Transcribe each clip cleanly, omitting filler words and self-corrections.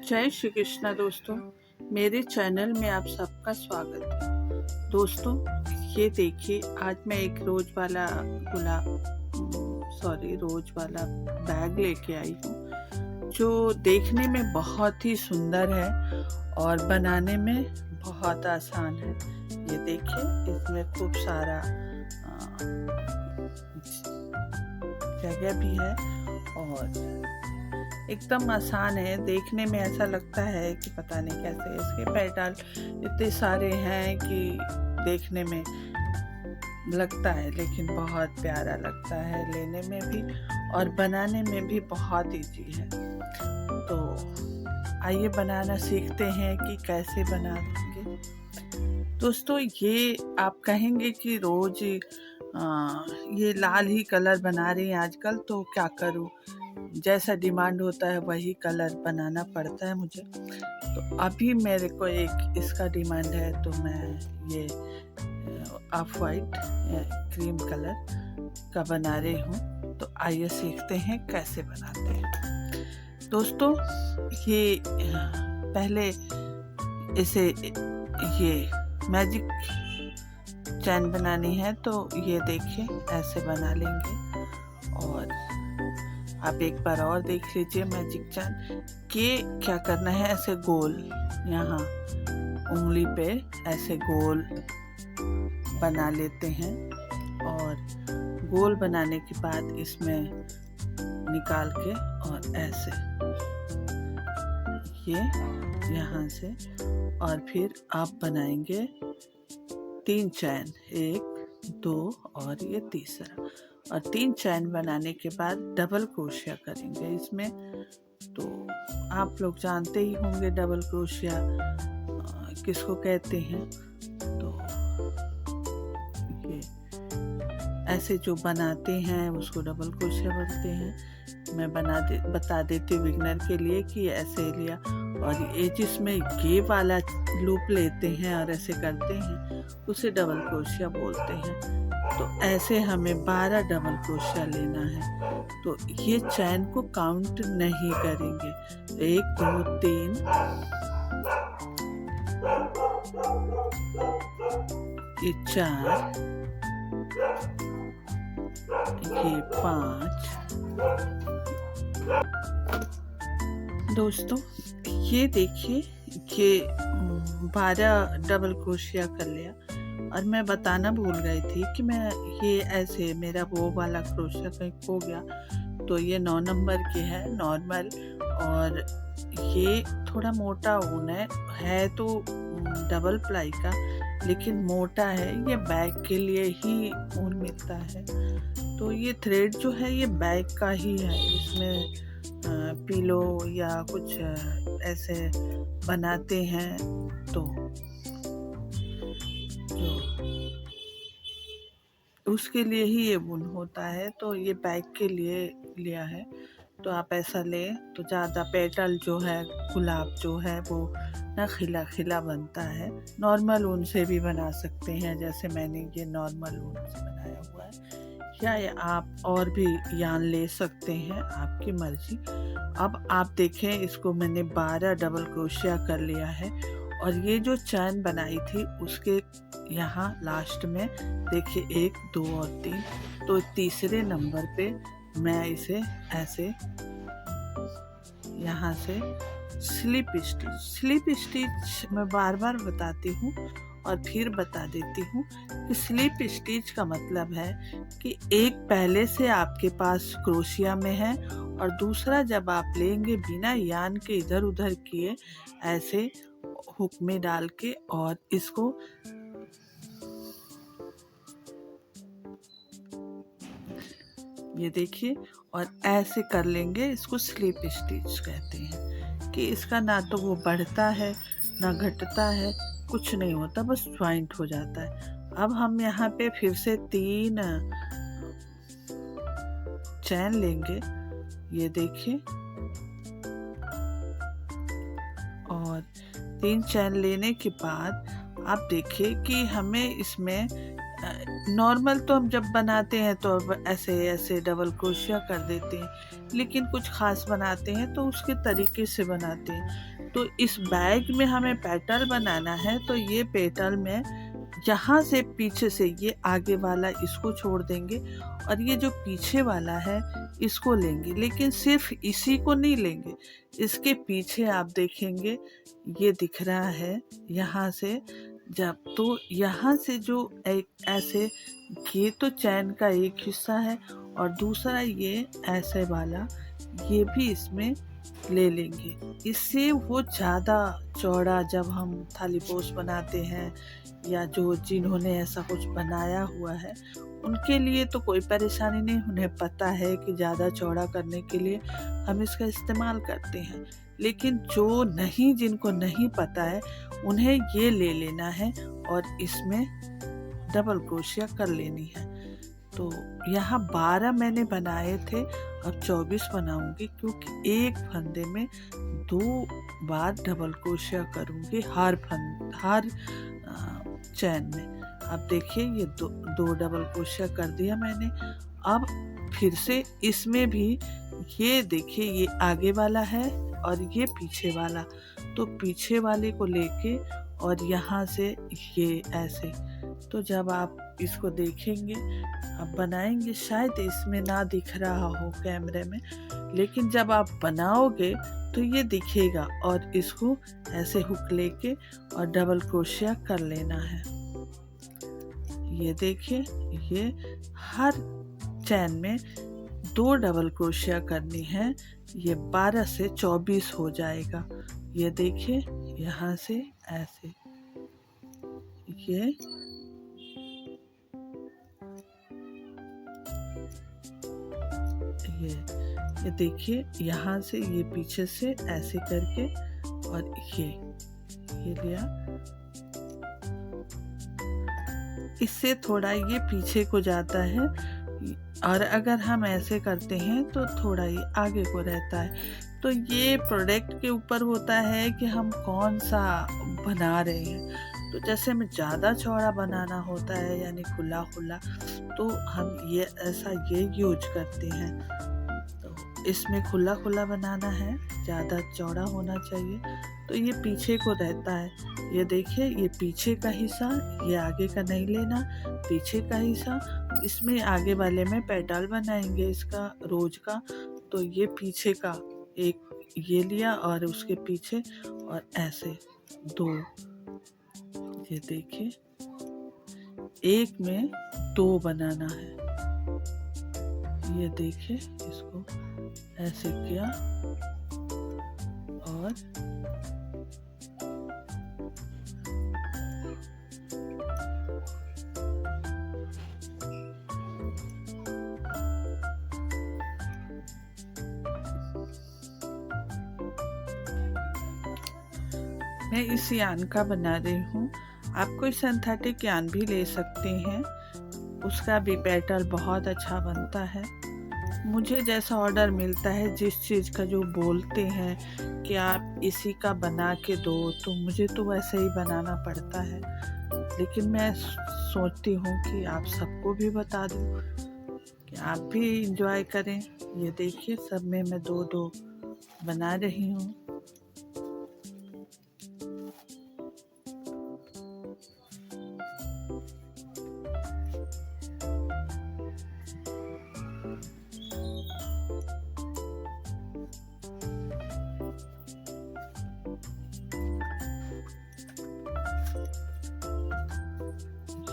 जय श्री कृष्णा दोस्तों, मेरे चैनल में आप सबका स्वागत है। दोस्तों ये देखिए, आज मैं एक रोज वाला बैग लेके आई हूँ जो देखने में बहुत ही सुंदर है और बनाने में बहुत आसान है। ये देखिए, इसमें खूब सारा जगह भी है और एकदम आसान है। देखने में ऐसा लगता है कि पता नहीं कैसे इसके पेटल इतने सारे हैं कि देखने में लगता है, लेकिन बहुत प्यारा लगता है लेने में भी और बनाने में भी बहुत इजी है। तो आइए बनाना सीखते हैं कि कैसे बनाएंगे। दोस्तों ये आप कहेंगे कि रोज ये लाल ही कलर बना रही हैं आजकल, तो क्या करूं, जैसा डिमांड होता है वही कलर बनाना पड़ता है मुझे। तो अभी मेरे को एक इसका डिमांड है, तो मैं ये ऑफ वाइट क्रीम कलर का बना रही हूँ। तो आइए सीखते हैं कैसे बनाते हैं। दोस्तों ये पहले इसे ये मैजिक चैन बनानी है, तो ये देखिए ऐसे बना लेंगे। और आप एक बार और देख लीजिए मैजिक चैन के क्या करना है। ऐसे गोल यहाँ उंगली पे ऐसे गोल बना लेते हैं और गोल बनाने के बाद इसमें निकाल के और ऐसे ये यहाँ से, और फिर आप बनाएंगे 3 चैन, 1 2 और ये तीसरा। और 3 चैन बनाने के बाद डबल क्रोशिया करेंगे इसमें। तो आप लोग जानते ही होंगे डबल क्रोशिया किसको कहते हैं। तो ये ऐसे जो बनाते हैं उसको डबल क्रोशिया बोलते हैं। मैं बता देती हूँ बिगनर के लिए कि ऐसे लिया, और ये जिसमें ये वाला लूप लेते हैं और ऐसे करते हैं उसे डबल क्रोशिया बोलते हैं। तो ऐसे हमें 12 डबल क्रोशिया लेना है। तो ये चैन को काउंट नहीं करेंगे। 1 2 3 ये 4 ये 5। दोस्तों ये देखिए, ये 12 डबल क्रोशिया कर लिया। और मैं बताना भूल गई थी कि मैं ये ऐसे मेरा वो वाला क्रोशिया कहीं खो गया। तो ये 9 नंबर के है नॉर्मल, और ये थोड़ा मोटा ऊन है तो डबल प्लाई का, लेकिन मोटा है। ये बैग के लिए ही ऊन मिलता है। तो ये थ्रेड जो है ये बैग का ही है। इसमें पिलो या कुछ ऐसे बनाते हैं तो उसके लिए ही ये ऊन होता है। तो ये बैग के लिए लिया है। तो आप ऐसा लें तो ज़्यादा पेटल जो है गुलाब जो है वो ना खिला खिला बनता है। नॉर्मल ऊन से भी बना सकते हैं, जैसे मैंने ये नॉर्मल ऊन से बनाया हुआ है, या आप और भी यान ले सकते हैं, आपकी मर्जी। अब आप देखें, इसको मैंने 12 डबल क्रोशिया कर लिया है। और ये जो चैन बनाई थी उसके यहाँ लास्ट में देखिए 1 2 और 3। तो तीसरे नंबर पे मैं इसे ऐसे यहाँ से स्लिप स्टिच मैं बार बार बताती हूँ और फिर बता देती हूँ कि स्लिप स्टिच का मतलब है कि एक पहले से आपके पास क्रोशिया में है और दूसरा जब आप लेंगे बिना यान के इधर उधर किए ऐसे हुक में डाल के, और इसको ये देखिए और ऐसे कर लेंगे। इसको स्लिप स्टिच कहते हैं कि इसका ना तो वो बढ़ता है ना घटता है, कुछ नहीं होता, बस ज्वाइंट हो जाता है। अब हम यहाँ पे फिर से 3 चैन लेंगे, ये देखिए, और 3 चैन लेने के बाद आप देखिए कि हमें इसमें नॉर्मल तो हम जब बनाते हैं तो ऐसे ऐसे डबल क्रोशिया कर देते हैं, लेकिन कुछ खास बनाते हैं तो उसके तरीके से बनाते हैं। तो इस बैग में हमें पेटल बनाना है, तो ये पेटल में यहाँ से पीछे से ये आगे वाला इसको छोड़ देंगे और ये जो पीछे वाला है इसको लेंगे, लेकिन सिर्फ इसी को नहीं लेंगे, इसके पीछे आप देखेंगे ये दिख रहा है यहाँ से, जब तो यहाँ से जो एक ऐसे, ये तो चैन का एक हिस्सा है और दूसरा ये ऐसे वाला ये भी इसमें ले लेंगे। इससे वो ज़्यादा चौड़ा, जब हम थाली पोस्ट बनाते हैं या जो जिन्होंने ऐसा कुछ बनाया हुआ है उनके लिए तो कोई परेशानी नहीं, उन्हें पता है कि ज़्यादा चौड़ा करने के लिए हम इसका इस्तेमाल करते हैं। लेकिन जो नहीं, जिनको नहीं पता है उन्हें ये ले लेना है और इसमें डबल क्रोशिया कर लेनी है। तो यहाँ 12 मैंने बनाए थे, अब 24 बनाऊंगी, क्योंकि एक फंदे में 2 बार डबल क्रोशिया करूंगी हर चैन में। अब देखिए ये दो डबल क्रोशिया कर दिया मैंने। अब फिर से इसमें भी ये देखिए, ये आगे वाला है और ये पीछे वाला, तो पीछे वाले को लेके और यहाँ से ये ऐसे, तो जब आप इसको देखेंगे, आप बनाएंगे, शायद इसमें ना दिख रहा हो कैमरे में, लेकिन जब आप बनाओगे तो ये दिखेगा। और इसको ऐसे हुक लेके और डबल क्रोशिया कर लेना है। ये देखिए, ये हर चैन में 2 डबल क्रोशिया करनी है। ये 12 से 24 हो जाएगा। ये देखिए, यहाँ से ऐसे ये देखिए, यहाँ से ये पीछे से ऐसे करके और ये लिया। इससे थोड़ा ये पीछे को जाता है और अगर हम ऐसे करते हैं तो थोड़ा ये आगे को रहता है। तो ये प्रोडक्ट के ऊपर होता है कि हम कौन सा बना रहे हैं। तो जैसे हमें ज़्यादा चौड़ा बनाना होता है, यानी खुला खुला, तो हम ये ऐसा ये यूज करते हैं। तो इसमें खुला खुला बनाना है, ज़्यादा चौड़ा होना चाहिए, तो ये पीछे को रहता है। ये देखिए, ये पीछे का हिस्सा, ये आगे का नहीं लेना, पीछे का हिस्सा। इसमें आगे वाले में पेटल बनाएंगे इसका रोज का, तो ये पीछे का एक ये लिया और उसके पीछे और ऐसे 2, ये देखिए, एक में 2 बनाना है। ये देखिए, इसको ऐसे किया और मैं इस यान का बना रही हूँ। आप कोई सिंथेटिक यान भी ले सकते हैं, उसका भी पैटर्न बहुत अच्छा बनता है। मुझे जैसा ऑर्डर मिलता है, जिस चीज़ का जो बोलते हैं कि आप इसी का बना के दो, तो मुझे तो वैसे ही बनाना पड़ता है। लेकिन मैं सोचती हूँ कि आप सबको भी बता दूँ कि आप भी इंजॉय करें। ये देखिए, सब में मैं 2-2 बना रही हूँ।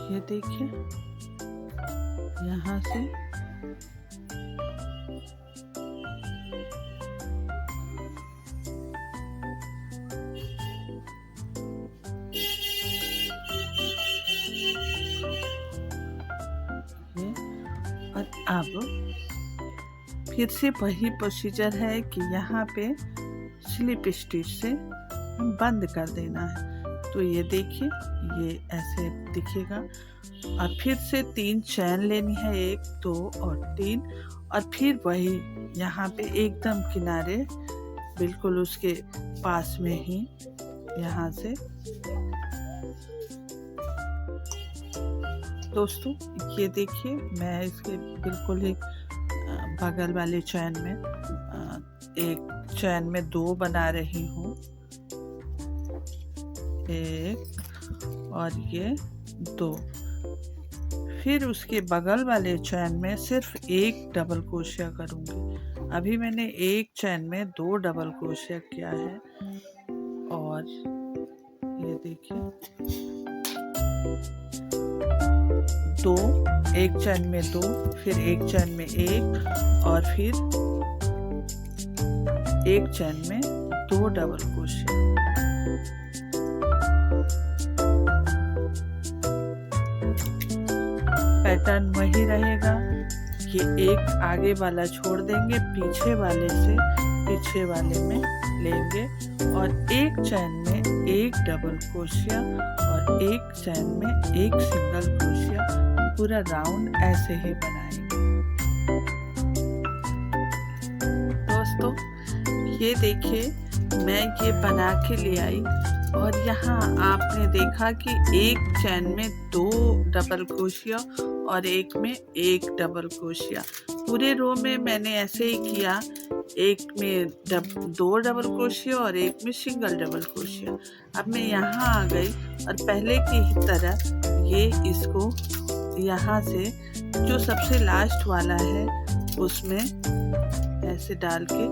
ये देखिए, यहाँ से ये, और अब फिर से वही प्रोसीजर है कि यहाँ पे स्लिप स्टिच से बंद कर देना है। तो ये देखिए, ये ऐसे दिखेगा और फिर से 3 चैन लेनी है, 1 2 और 3, और फिर वही यहाँ पे एकदम किनारे बिल्कुल उसके पास में ही यहाँ से। दोस्तों, ये देखिए, मैं इसके बिल्कुल ही बगल वाले चैन में एक चैन में 2 बना रही हूँ। 1 और ये 2। फिर उसके बगल वाले चैन में सिर्फ एक डबल क्रोशिया करूँगी। अभी मैंने एक चैन में 2 डबल क्रोशिया किया है और ये देखिए 2, एक चैन में 2, फिर एक चैन में 1 और फिर एक चैन में 2 डबल क्रोशिया। पैटर्न वही रहेगा। ये एक आगे वाला छोड़ देंगे, पीछे वाले से पीछे वाले में लेंगे और एक चैन में एक डबल क्रोशिया और एक चैन में एक सिंगल क्रोशिया, पूरा राउंड ऐसे ही बनाएंगे। दोस्तों ये देखिए मैं ये बना के ले आई और यहाँ आपने देखा कि एक चैन में 2 डबल क्रोशिया और एक में एक डबल क्रोशिया। पूरे रो में मैंने ऐसे ही किया, एक में 2 डबल क्रोशिया और एक में सिंगल डबल क्रोशिया। अब मैं यहाँ आ गई और पहले की ही तरह ये इसको यहाँ से जो सबसे लास्ट वाला है उसमें ऐसे डाल के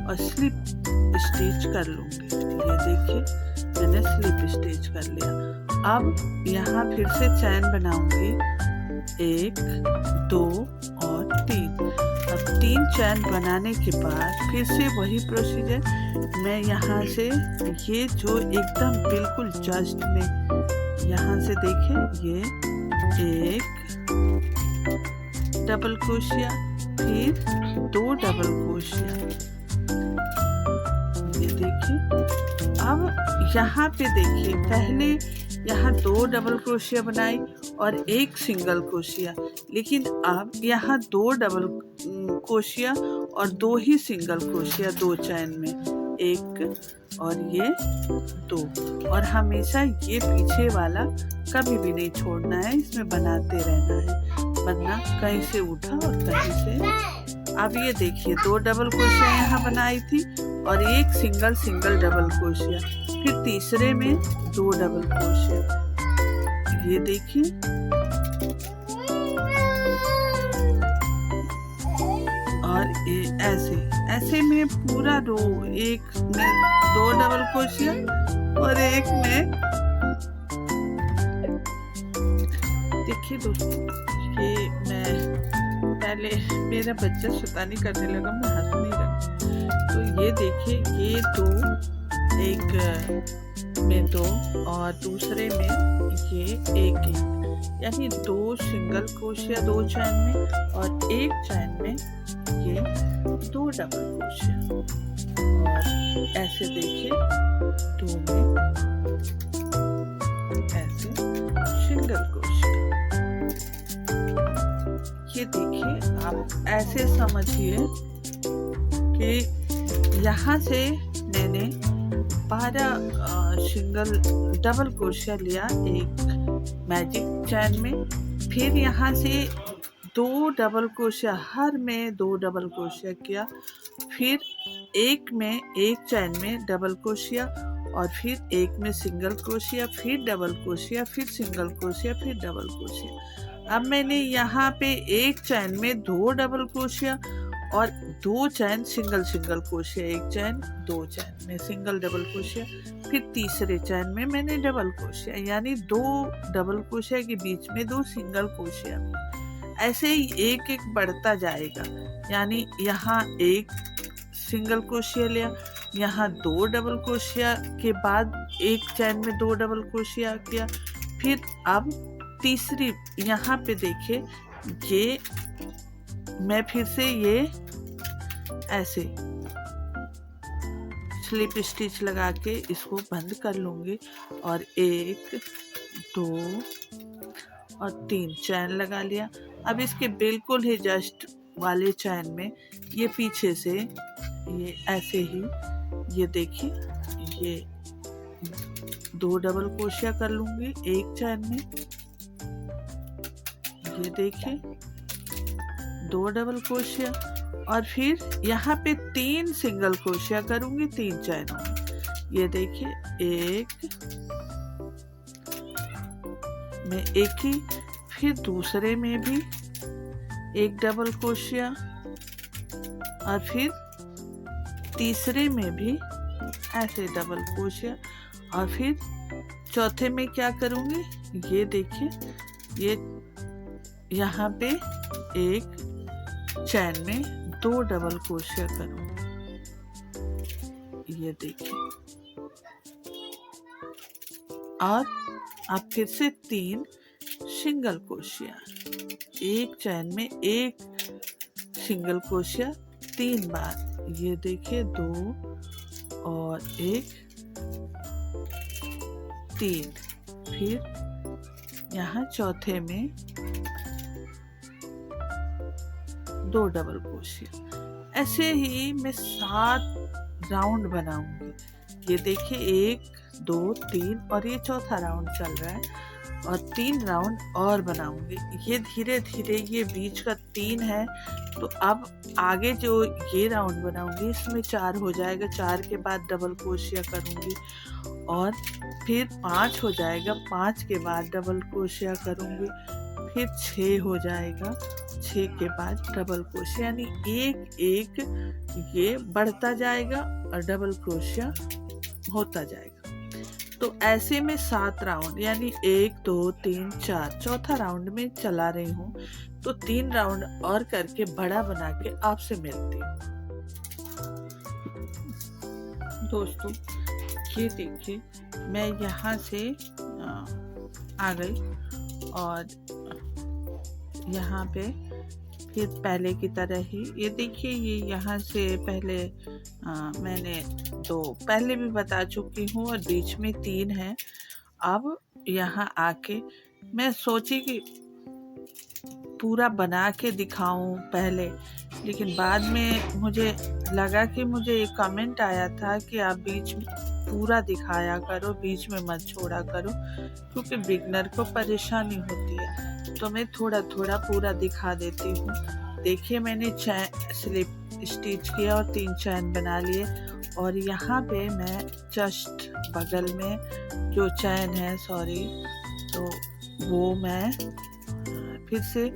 और स्लिप स्टिच कर लूँगी। ये देखिए मैंने स्लिप स्टिच कर लिया। अब यहाँ फिर से चैन बनाऊंगी 1, 2 और 3। अब 3 चैन बनाने के बाद फिर से वही प्रोसीजर। मैं यहाँ से ये जो एकदम बिल्कुल जस्ट में यहाँ से देखिए ये 1 डबल क्रोशिया, फिर 2 डबल क्रोशिया। ये देखिए अब यहाँ पे देखिए पहले यहाँ 2 डबल क्रोशिया बनाई और एक सिंगल क्रोशिया, लेकिन अब यहाँ 2 डबल क्रोशिया और 2 ही सिंगल क्रोशिया 2 चैन में, 1 और ये 2। और हमेशा ये पीछे वाला कभी भी नहीं छोड़ना है, इसमें बनाते रहना है, वरना कहीं से उठा और कहीं से। अब ये देखिए 2 डबल क्रोशिया यहाँ बनाई थी और एक सिंगल डबल क्रोशिया, फिर तीसरे में 2 डबल क्रोशिया। ये देखिए और ऐसे में पूरा रो, एक में 2 डबल क्रोशिया और एक में। देखिए दोस्तों ये मैं पहले मेरा बच्चा शैतानी करने लगा, मैं हंसने लगी। तो ये देखिए ये 2, एक में 2 और दूसरे में ये 1, यानी 2 सिंगल क्रोशिया 2 चैन में और एक चैन में ये 2 डबल क्रोशिया। और ऐसे देखिए 2 में ऐसे सिंगल क्रोशिया। ये देखिए आप ऐसे समझिए कि यहाँ से मैंने 12 सिंगल डबल क्रोशिया लिया एक मैजिक चैन में, फिर यहाँ से 2 डबल क्रोशिया, हर में 2 डबल क्रोशिया किया, फिर एक में एक चैन में डबल क्रोशिया और फिर एक में सिंगल क्रोशिया, फिर डबल क्रोशिया, फिर सिंगल क्रोशिया, फिर डबल क्रोशिया। अब मैंने यहाँ पे एक चैन में 2 डबल क्रोशिया और 2 चैन सिंगल क्रोशिया, एक चैन 2 चैन में सिंगल डबल क्रोशिया, फिर तीसरे चैन में मैंने डबल क्रोशिया, यानी 2 डबल क्रोशिया के बीच में 2 सिंगल क्रोशिया। ऐसे ही एक एक बढ़ता जाएगा, यानी यहाँ एक सिंगल क्रोशिया लिया, यहाँ 2 डबल क्रोशिया के बाद एक चैन में 2 डबल क्रोशिया किया, फिर अब तीसरी यहाँ पे देखिए ये मैं फिर से ये ऐसे स्लिप स्टिच लगा के इसको बंद कर लूँगी और 1, 2 और 3 चैन लगा लिया। अब इसके बिल्कुल ही जस्ट वाले चैन में ये पीछे से ये ऐसे ही ये देखिए ये 2 डबल क्रोशिया कर लूँगी एक चैन में। ये देखिए 2 डबल क्रोशिया और फिर यहाँ पे 3 सिंगल क्रोशिया करूँगी 3 चैनों में। ये देखिए 1, में एक ही, फिर दूसरे में भी एक डबल क्रोशिया और फिर तीसरे में भी ऐसे डबल क्रोशिया और फिर चौथे में क्या करूँगी, ये देखिए, ये यहाँ पे एक चैन में 2 डबल क्रोशिया करूँगी, ये देखिए, और अब फिर से 3 सिंगल क्रोशिया, एक चैन में एक सिंगल क्रोशिया 3 बार, ये देखिए 2 और 1 3, फिर यहाँ चौथे में 2 डबल क्रोशिया। ऐसे ही मैं 7 राउंड बनाऊंगी। ये देखिए 1 2 3 और ये चौथा राउंड चल रहा है और 3 राउंड और बनाऊंगी। ये धीरे धीरे, ये बीच का 3 है, तो अब आगे जो ये राउंड बनाऊंगी इसमें 4 हो जाएगा, 4 के बाद डबल क्रोशिया करूंगी और फिर 5 हो जाएगा, 5 के बाद डबल क्रोशिया करूंगी, फिर 6 हो जाएगा, 6 के बाद डबल क्रोशिया, यानी एक एक ये बढ़ता जाएगा और डबल क्रोशिया होता जाएगा। तो ऐसे में 7 राउंड, यानी 1 2 3 4, चौथा राउंड में चला रही हूँ, तो 3 राउंड और करके बड़ा बना के आपसे मिलती हूँ। दोस्तों ये देखिए, मैं यहाँ से आ गई और यहाँ पे फिर पहले की तरह ही, ये देखिए, ये यहाँ से पहले मैंने 2 पहले भी बता चुकी हूँ और बीच में 3 है। अब यहाँ आके मैं सोची कि पूरा बना के दिखाऊं पहले, लेकिन बाद में मुझे लगा कि मुझे एक कमेंट आया था कि आप बीच में पूरा दिखाया करो, बीच में मत छोड़ा करो, क्योंकि बिगनर को परेशानी होती है। तो मैं थोड़ा थोड़ा पूरा दिखा देती हूँ। देखिए, मैंने चैन स्लिप स्टिच किया और 3 चैन बना लिए और यहाँ पे मैं जस्ट बगल में जो चैन है, सॉरी, तो वो मैं फिर से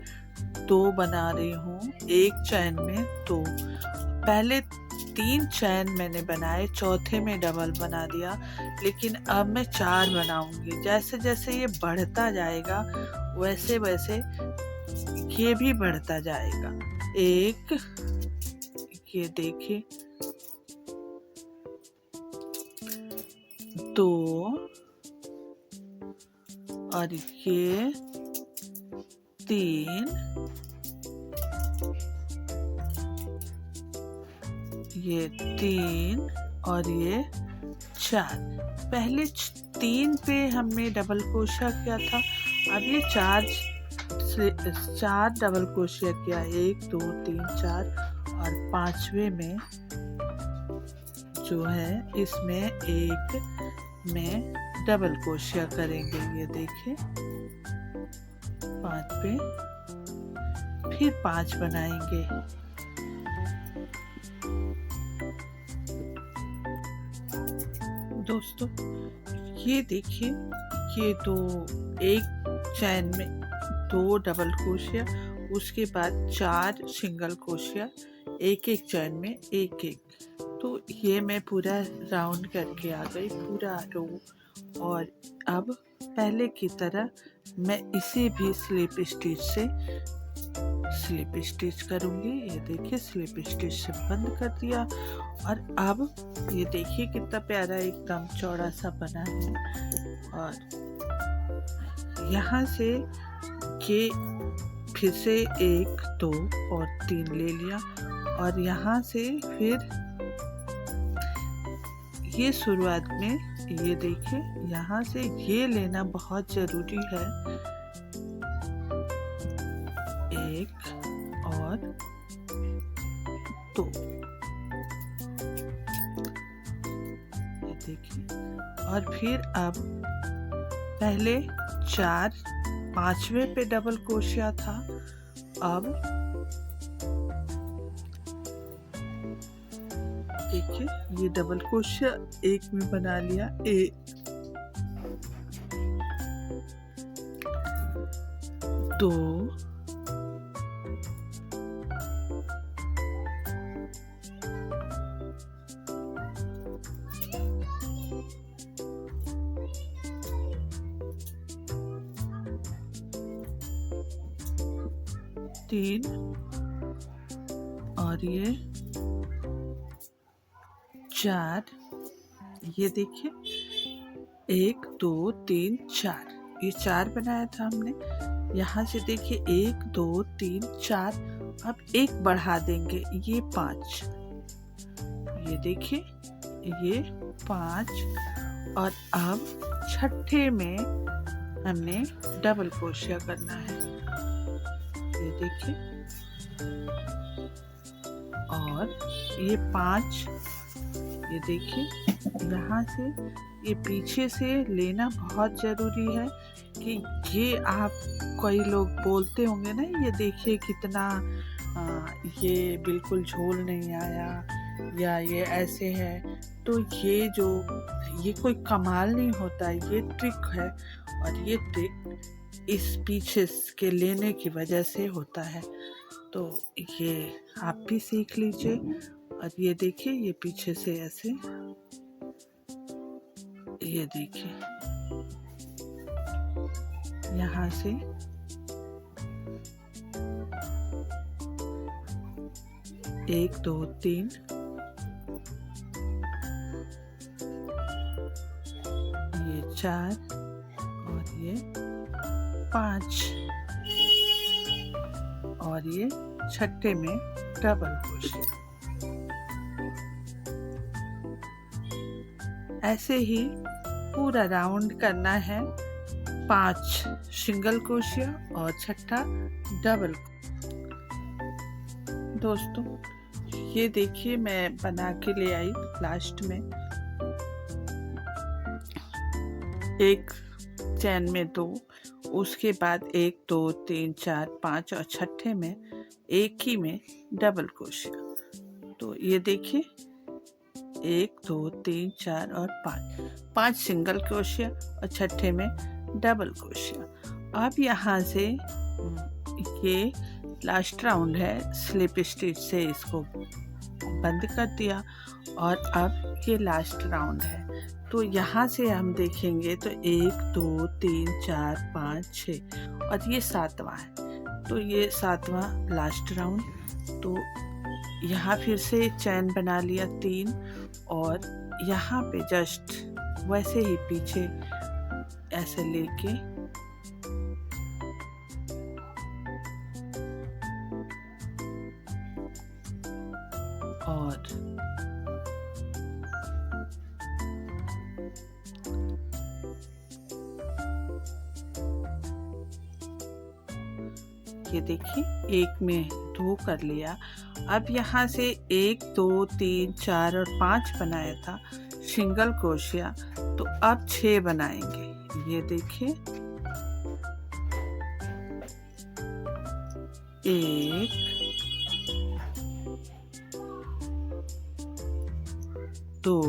2 बना रही हूँ, एक चैन में 2। पहले 3 चैन मैंने बनाए, चौथे में डबल बना दिया, लेकिन अब मैं 4 बनाऊंगी। जैसे जैसे ये बढ़ता जाएगा वैसे वैसे ये भी बढ़ता जाएगा। 1, ये देखिए, 2 और ये 3, ये 3 और ये 4। पहले 3 पे हमने डबल क्रोशिया किया था, अब ये 4 डबल क्रोशिया किया, 1 2 3 4 और 5वें में जो है इसमें 1 में डबल क्रोशिया करेंगे। ये देखिए 5 पे फिर 5 बनाएंगे। दोस्तों ये देखिए, ये तो एक चैन में 2 डबल क्रोशिया, उसके बाद 4 सिंगल क्रोशिया, एक एक चैन में एक एक। तो ये मैं पूरा राउंड करके आ गई, पूरा रो। और अब पहले की तरह मैं इसे भी स्लिप स्टिच से स्लिप स्टिच करूँगी। ये देखिए, स्लिप स्टिच से बंद कर दिया और अब ये देखिए कितना प्यारा एकदम चौड़ा सा बना है। और यहाँ से ये फिर से 1 2 और 3 ले लिया और यहाँ से फिर ये शुरुआत में ये देखिए, यहाँ से ये लेना बहुत ज़रूरी है। 1 और 2, ये देखिए। और फिर अब पहले 4 5वें पे डबल क्रोशिया था, अब देखिए ये डबल क्रोशिया एक में बना लिया, 2 3 और ये 4। ये देखिए 1 2 3 4, ये 4 बनाया था हमने। यहाँ से देखिए 1 2 3 4, अब 1 बढ़ा देंगे, ये 5। ये देखिए ये 5, और अब छठे में हमने डबल क्रोशिया करना है। ये देखिए, और ये 5, ये देखिए यहाँ से ये पीछे से लेना बहुत ज़रूरी है कि ये आप, कई लोग बोलते होंगे ना, ये देखिए कितना ये बिल्कुल झोल नहीं आया या ये ऐसे है। तो ये कोई कमाल नहीं होता, ये ट्रिक है, और ये ट्रिक इस पीछे के लेने की वजह से होता है। तो ये आप भी सीख लीजिए। और ये देखिए ये पीछे से ऐसे, ये देखिए यहाँ से एक 2 3, ये 4 और ये 5, और ये छठे में डबल क्रोशिया। ऐसे ही पूरा राउंड करना है, 5 सिंगल क्रोशिया और छठा डबल। दोस्तों ये देखिए मैं बना के ले आई लास्ट में, एक चैन में 2, उसके बाद 1 2 3 4 5, और छठे में एक ही में डबल क्रोशिया। तो ये देखिए 1 2 3 4 और 5 सिंगल क्रोशिया और छठे में डबल क्रोशिया। अब यहाँ से ये लास्ट राउंड है, स्लिप स्टिच से इसको बंद कर दिया, और अब ये लास्ट राउंड है। तो यहाँ से हम देखेंगे तो 1 2 3 4 5 6, और ये 7वां है। तो ये 7वां लास्ट राउंड। तो यहाँ फिर से चैन बना लिया 3, और यहाँ पे जस्ट वैसे ही पीछे ऐसे लेके और ये देखिए एक में 2 कर लिया। अब यहाँ से 1 2 3 4 और 5 बनाया था सिंगल क्रोशिया, तो अब 6 बनाएंगे। ये देखिए 1 2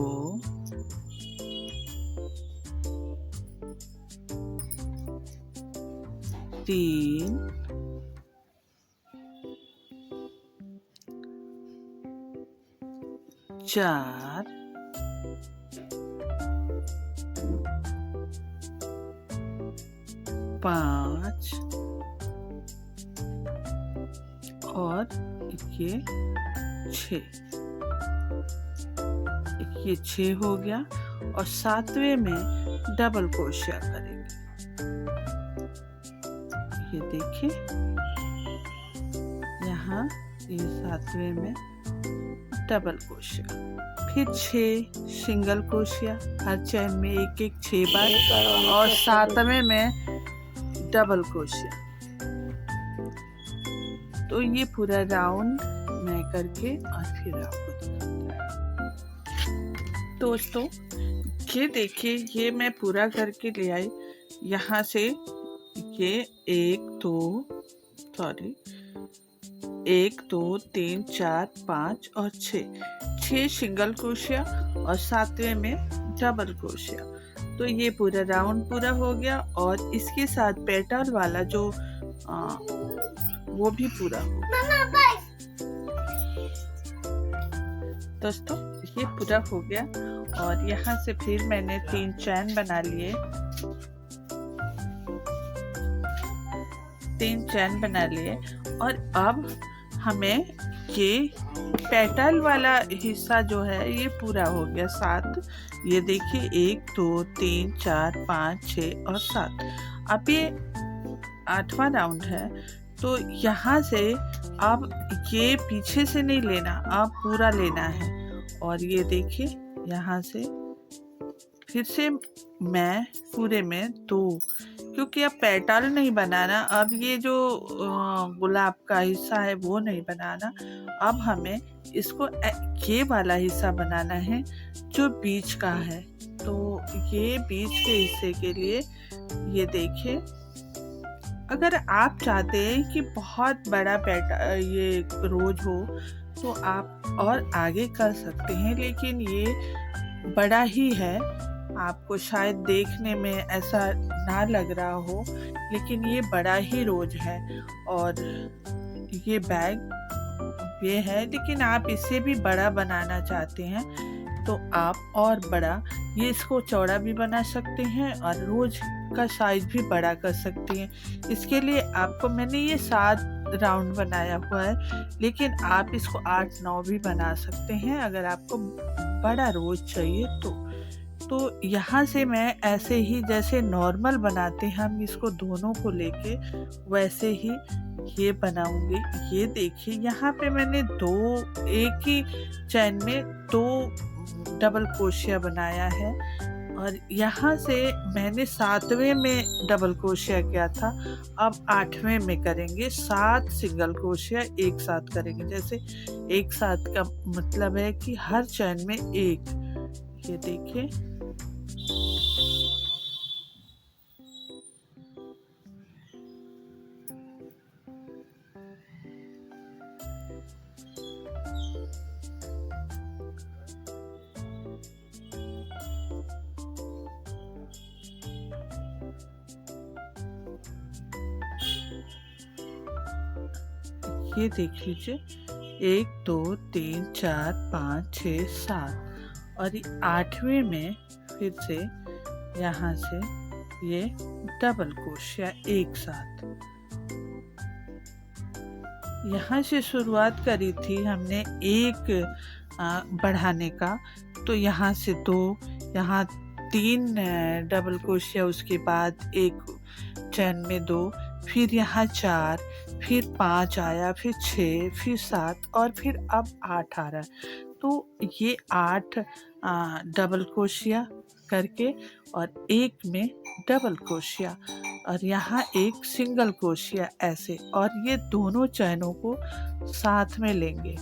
3 4 5 और ये 6। ये 6 हो गया, और 7वें में डबल क्रोशिया करेंगे। ये देखिए यहाँ ये 7वें में डबल क्रोशिया, फिर 6 सिंगल क्रोशिया, हर चैन में एक एक 6 बार, और 7वें में डबल क्रोशिया। तो ये पूरा राउंड मैं करके और फिर आपको दिखाता हूँ। दोस्तों ये देखिए ये मैं पूरा करके ले आई। यहाँ से ये 1 2 3 4 5 और 6 सिंगल क्रोशिया, और 7वें में डबल क्रोशिया। तो ये पूरा राउंड पूरा हो गया। और इसके साथ पेटल वाला जो वो भी पूरा हो। दोस्तों ये पूरा हो गया और यहाँ से फिर मैंने 3 चैन बना लिए। 3 चैन बना लिए और अब हमें ये पेटल वाला हिस्सा जो है ये पूरा हो गया 7। ये देखिए 1 2 3 4 5 6 और 7। अब ये 8वां राउंड है। तो यहाँ से अब ये पीछे से नहीं लेना, अब पूरा लेना है। और ये देखिए यहाँ से फिर से मैं पूरे में 2, क्योंकि अब पेटल नहीं बनाना, अब ये जो गुलाब का हिस्सा है वो नहीं बनाना। अब हमें इसको ये वाला हिस्सा बनाना है जो बीच का है। तो ये बीच के हिस्से के लिए ये देखिए, अगर आप चाहते हैं कि बहुत बड़ा ये रोज हो तो आप और आगे कर सकते हैं, लेकिन ये बड़ा ही है। आपको शायद देखने में ऐसा ना लग रहा हो, लेकिन ये बड़ा ही रोज है। और ये बैग ये है, लेकिन आप इससे भी बड़ा बनाना चाहते हैं तो आप और बड़ा ये इसको चौड़ा भी बना सकते हैं और रोज का साइज भी बड़ा कर सकते हैं। इसके लिए आपको मैंने ये 7 राउंड बनाया हुआ है, लेकिन आप इसको 8-9 भी बना सकते हैं अगर आपको बड़ा रोज चाहिए तो यहाँ से मैं ऐसे ही जैसे नॉर्मल बनाते हैं हम इसको दोनों को लेके, वैसे ही ये बनाऊंगी। ये देखिए यहाँ पे मैंने एक ही चैन में 2 डबल क्रोशिया बनाया है और यहाँ से मैंने 7वें में डबल क्रोशिया किया था, अब 8वें में करेंगे 7 सिंगल क्रोशिया एक साथ करेंगे। जैसे एक साथ का मतलब है कि हर चैन में एक। ये देखिए ये देख लीजिए 1 2 3 4 5 6 7 और 8वें में फिर से यहाँ से ये डबल क्रोशिया एक साथ। यहाँ से शुरुआत करी थी हमने एक बढ़ाने का, तो यहाँ से 2, यहाँ 3 डबल क्रोशिया, उसके बाद एक चैन में 2, फिर यहाँ 4, फिर 5 आया, फिर 6, फिर 7 और फिर अब 8 आ रहा है। तो ये 8 डबल क्रोशिया करके और एक में डबल क्रोशिया और यहाँ एक सिंगल क्रोशिया ऐसे, और ये दोनों चैनों को साथ में लेंगे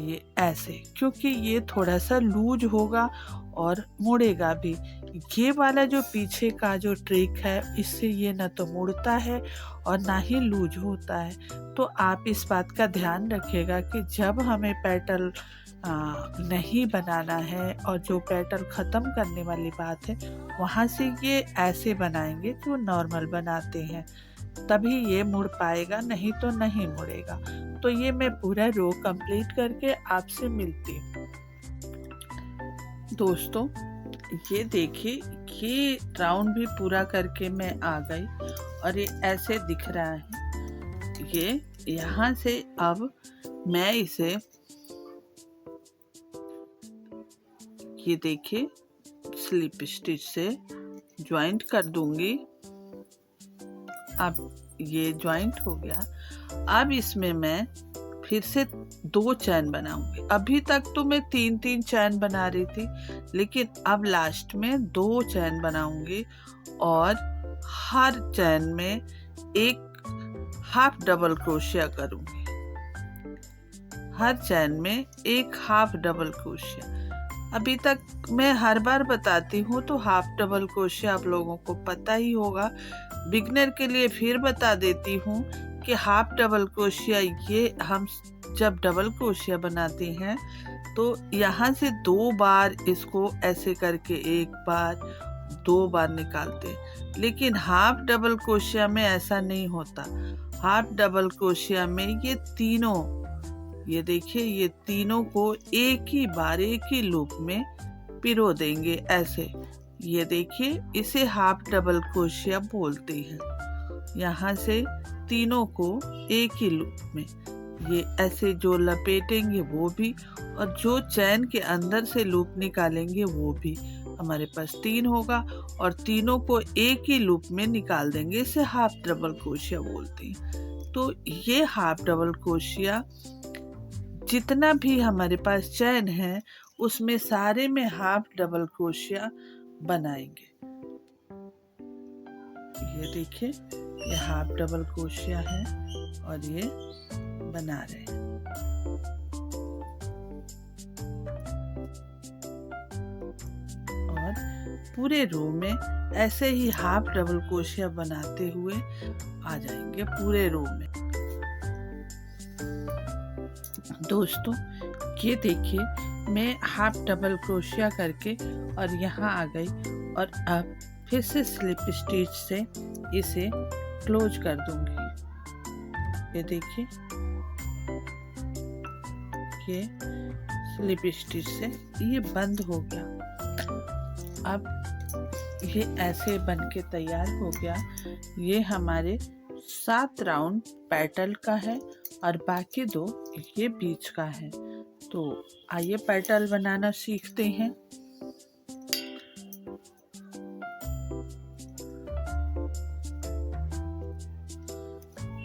ये ऐसे, क्योंकि ये थोड़ा सा लूज होगा और मुड़ेगा भी। ये वाला जो पीछे का जो ट्रिक है, इससे ये ना तो मुड़ता है और ना ही लूज होता है। तो आप इस बात का ध्यान रखिएगा कि जब हमें पेटल नहीं बनाना है और जो पेटल ख़त्म करने वाली बात है, वहाँ से ये ऐसे बनाएंगे जो नॉर्मल बनाते हैं, तभी ये मुड़ पाएगा, नहीं तो नहीं मुड़ेगा। तो ये मैं पूरा रो कंप्लीट करके आपसे मिलती हूँ। दोस्तों ये देखिए, ये राउंड भी पूरा करके मैं आ गई और ये ऐसे दिख रहा है। ये यहाँ से अब मैं इसे, ये देखिए, स्लिप स्टिच से ज्वाइंट कर दूंगी। अब ये ज्वाइंट हो गया। अब इसमें मैं फिर से 2 चैन बनाऊंगी। अभी तक तो मैं 3-3 चैन बना रही थी, लेकिन अब लास्ट में 2 चैन बनाऊंगी और हर चैन में एक हाफ डबल क्रोशिया करूंगी। हर चैन में एक हाफ डबल क्रोशिया। अभी तक मैं हर बार बताती हूँ तो हाफ डबल क्रोशिया आप लोगों को पता ही होगा। बिगनर के लिए फिर बता देती हूँ कि हाफ डबल क्रोशिया, ये हम जब डबल क्रोशिया बनाते हैं तो यहाँ से 2 बार इसको ऐसे करके एक बार 2 बार निकालते हैं, लेकिन हाफ डबल क्रोशिया में ऐसा नहीं होता। हाफ डबल क्रोशिया में ये तीनों, ये देखिए, ये तीनों को एक ही बार एक ही लूप में पिरो देंगे ऐसे। ये देखिए, इसे हाफ डबल क्रोशिया बोलते हैं। यहाँ से तीनों को एक ही लूप में ये ऐसे जो लपेटेंगे वो भी, और जो चैन के अंदर से लूप निकालेंगे वो भी। हमारे पास 3 होगा और तीनों को एक ही लूप में निकाल देंगे, इसे हाफ डबल क्रोशिया बोलते हैं। तो ये हाफ डबल क्रोशिया, जितना भी हमारे पास चैन है उसमें सारे में हाफ डबल क्रोशिया बनाएंगे। ये देखिए, ये हाफ डबल क्रोशिया है और ये बना रहे हैं। और पूरे रो में ऐसे ही हाफ डबल क्रोशिया बनाते हुए आ जाएंगे पूरे रो में। दोस्तों, ये देखिए, मैं हाफ डबल क्रोशिया करके और यहाँ आ गई, और अब फिर से स्लिप स्टिच से इसे क्लोज कर दूंगी। ये देखिए, ये स्लिप स्टिच से ये बंद हो गया। अब ये ऐसे बन के तैयार हो गया। ये हमारे 7 राउंड पेटल का है और बाकी 2 ये बीच का है। तो आइए पेटल बनाना सीखते हैं।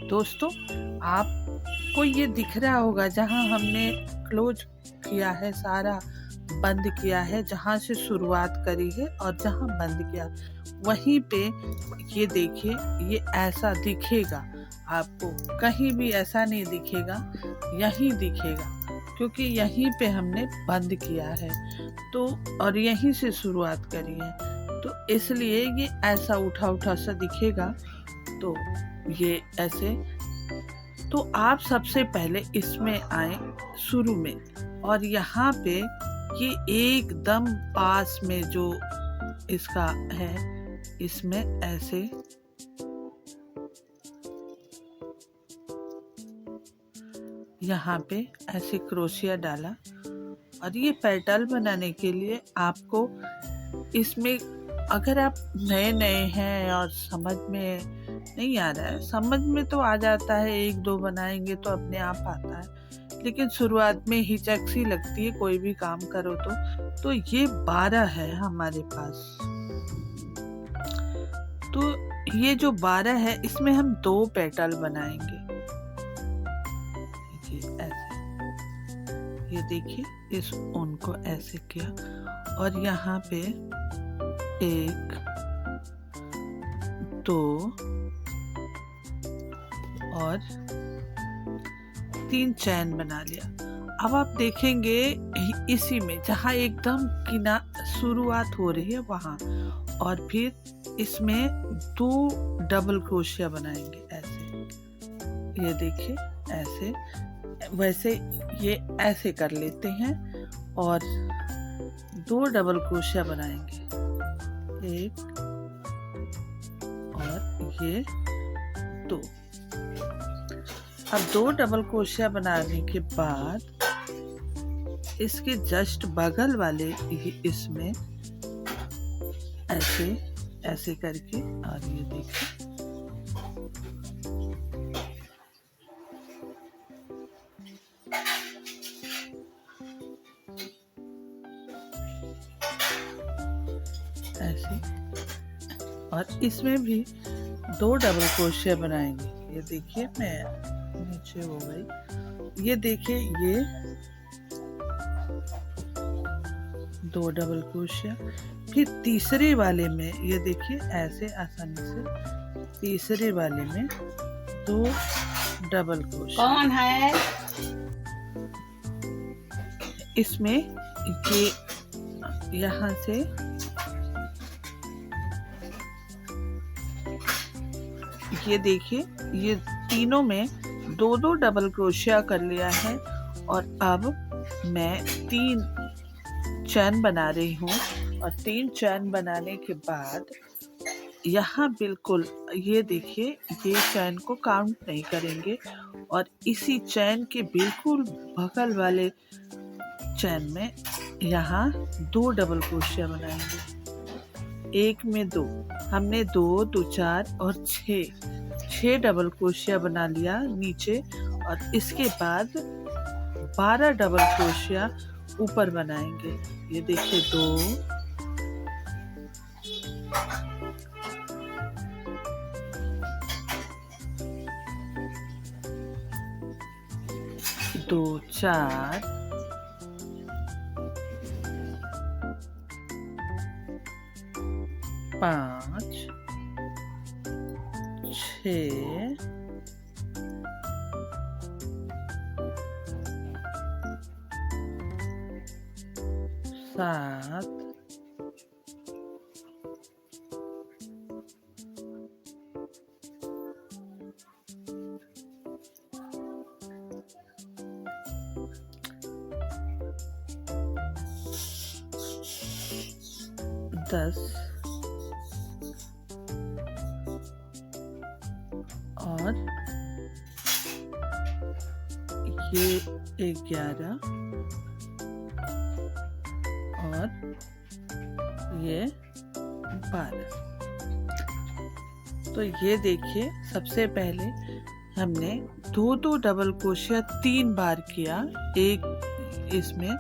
दोस्तों, आपको ये दिख रहा होगा जहां हमने क्लोज किया है, सारा बंद किया है, जहां से शुरुआत करी है और जहां बंद किया, वहीं पे ये देखिए, ये ऐसा दिखेगा आपको। कहीं भी ऐसा नहीं दिखेगा, यहीं दिखेगा, क्योंकि यहीं पे हमने बंद किया है तो, और यहीं से शुरुआत करी है, तो इसलिए ये ऐसा उठा उठा सा दिखेगा। तो ये ऐसे, तो आप सबसे पहले इसमें आए शुरू में, और यहाँ पे ये एकदम पास में जो इसका है, इसमें ऐसे यहाँ पे ऐसे क्रोशिया डाला। और ये पेटल बनाने के लिए आपको इसमें, अगर आप नए नए हैं और समझ में नहीं आ रहा है, समझ में तो आ जाता है, 1-2 बनाएंगे तो अपने आप आता है, लेकिन शुरुआत में हिचक सी लगती है कोई भी काम करो तो ये 12 है हमारे पास। तो ये जो 12 है, इसमें हम 2 पेटल बनाएंगे। ऐसे, ये देखिए, इस ऊन को ऐसे किया और यहाँ पे 1, 2 और 3 चैन बना लिया। अब आप देखेंगे इसी में जहाँ एकदम शुरुआत हो रही है वहां, और फिर इसमें 2 डबल क्रोशिया बनाएंगे ऐसे। ये देखिए, ऐसे, वैसे ये ऐसे कर लेते हैं और 2 डबल क्रोशिया बनाएंगे, 1 और ये 2। अब 2 डबल क्रोशिया बनाने के बाद इसके जस्ट बगल वाले इसमें ऐसे ऐसे करके, और ये देखिए, ऐसे, और इसमें भी 2 डबल क्रोशिया बनाएंगे। ये देखिए, मैं नीचे हो गई। ये देखिए, ये 2 डबल क्रोशिया, फिर तीसरे वाले में ये देखिए ऐसे आसानी से, तीसरे वाले में 2 डबल क्रोशिया। कौन है इसमें? ये यहाँ से ये देखिए, ये तीनों में 2-2 डबल क्रोशिया कर लिया है। और अब मैं 3 चैन बना रही हूँ और 3 चैन बनाने के बाद यहाँ बिल्कुल ये देखिए, ये चैन को काउंट नहीं करेंगे और इसी चैन के बिल्कुल बगल वाले चैन में यहाँ 2 डबल क्रोशिया बनाएंगे। एक में 2, हमने 2, 2, 4 और 6 डबल क्रोशिया बना लिया नीचे, और इसके बाद 12 डबल क्रोशिया ऊपर बनाएंगे। ये देखिए 2, 2, 4, 5, 6, 7, 10 और ये 11 और ये 12। तो ये देखिए, सबसे पहले हमने 2 डबल क्रोशिया 3 बार किया एक इसमें,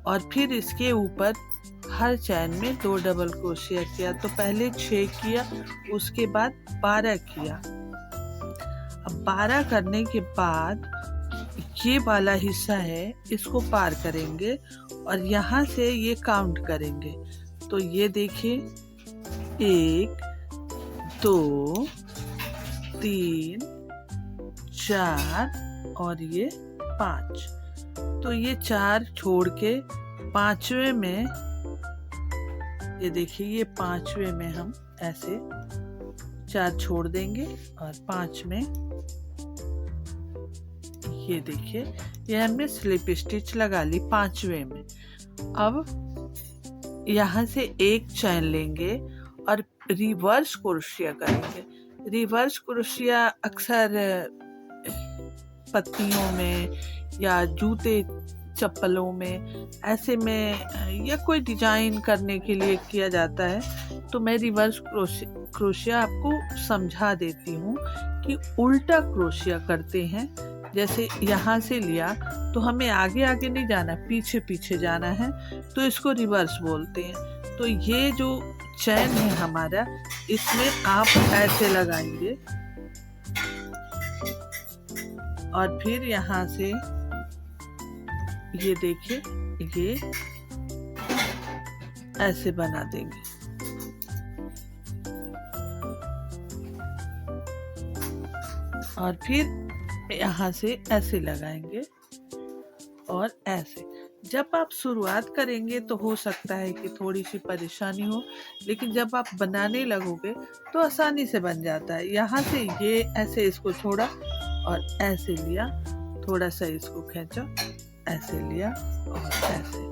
और फिर इसके ऊपर हर चैन में 2 डबल क्रोशिया किया। तो पहले 6 किया, उसके बाद 12 किया। अब 12 करने के बाद ये वाला हिस्सा है, इसको पार करेंगे और यहाँ से ये काउंट करेंगे। तो ये देखिए 1, 2, 3, 4 और ये 5। तो ये 4 छोड़ के 5वें में, ये देखिए ये 5वें में हम ऐसे 4 छोड़ देंगे और 5 में ये देखिए, ये हमने स्लिप स्टिच लगा ली 5वें में। अब यहाँ से एक चैन लेंगे और रिवर्स क्रोशिया करेंगे। रिवर्स क्रोशिया अक्सर पत्तियों में या जूते चप्पलों में ऐसे में या कोई डिजाइन करने के लिए किया जाता है। तो मैं रिवर्स क्रोशिया आपको समझा देती हूँ कि उल्टा क्रोशिया करते हैं। जैसे यहाँ से लिया तो हमें आगे आगे नहीं जाना, पीछे पीछे जाना है, तो इसको रिवर्स बोलते हैं। तो ये जो चैन है हमारा, इसमें आप ऐसे लगाएंगे और फिर यहाँ से ये देखिए, ये ऐसे बना देंगे। और फिर यहाँ से ऐसे लगाएंगे और ऐसे। जब आप शुरुआत करेंगे तो हो सकता है कि थोड़ी सी परेशानी हो, लेकिन जब आप बनाने लगोगे तो आसानी से बन जाता है। यहाँ से ये ऐसे इसको छोड़ा और ऐसे लिया, थोड़ा सा इसको खींचा, ऐसे लिया और ऐसे।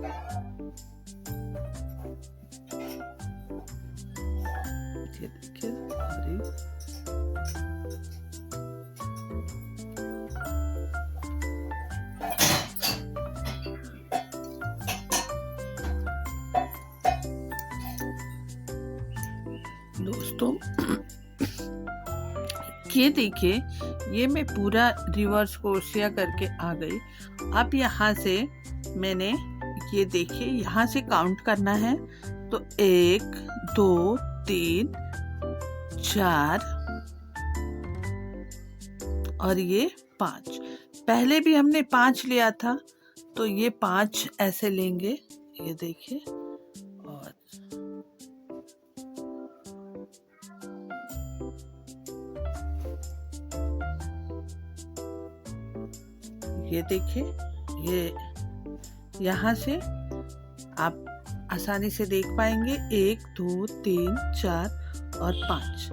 ये देखिए, दोस्तों ये देखिए, ये मैं पूरा रिवर्स क्रोशिया करके आ गई। अब यहाँ से मैंने ये देखिए, यहाँ से काउंट करना है। तो 1, 2, 3, 4 और ये 5। पहले भी हमने 5 लिया था, तो ये 5 ऐसे लेंगे, ये देखिए, और ये देखिए, ये यहाँ से आप आसानी से देख पाएंगे 1, 2, 3, 4 और 5।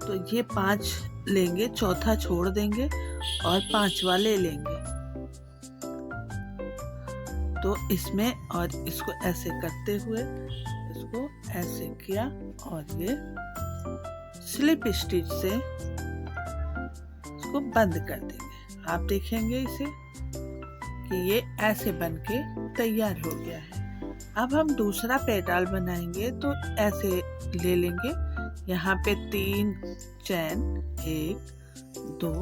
तो ये 5 लेंगे, चौथा छोड़ देंगे और 5वां ले लेंगे। तो इसमें और इसको ऐसे करते हुए इसको ऐसे किया और ये स्लिप स्टिच से इसको बंद कर देंगे। आप देखेंगे इसे कि ये ऐसे बन के तैयार हो गया है। अब हम दूसरा पेटाल बनाएंगे तो ऐसे ले लेंगे, यहाँ पे 3 चैन, 1 2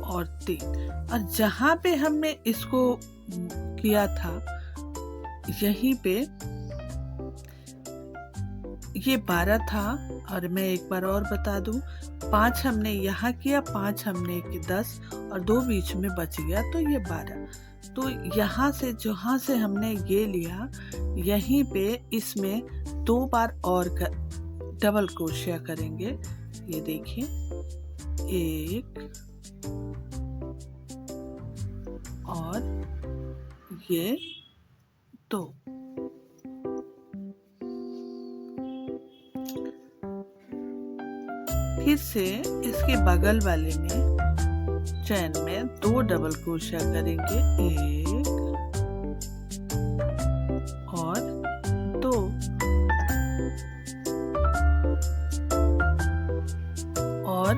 और 3, और जहाँ पे हमने इसको किया था यहीं पे ये 12 था, और मैं एक बार और बता दूं 5 हमने यहाँ किया, 5 हमने कि 10 और 2 बीच में बच गया तो ये 12। तो यहाँ से जहाँ से हमने ये लिया यहीं पे इसमें 2 बार और डबल क्रोशिया करेंगे। ये देखिए 1 और ये 2। फिर से इसके बगल वाले में चैन में 2 डबल क्रोशिया करेंगे, 1 और 2, और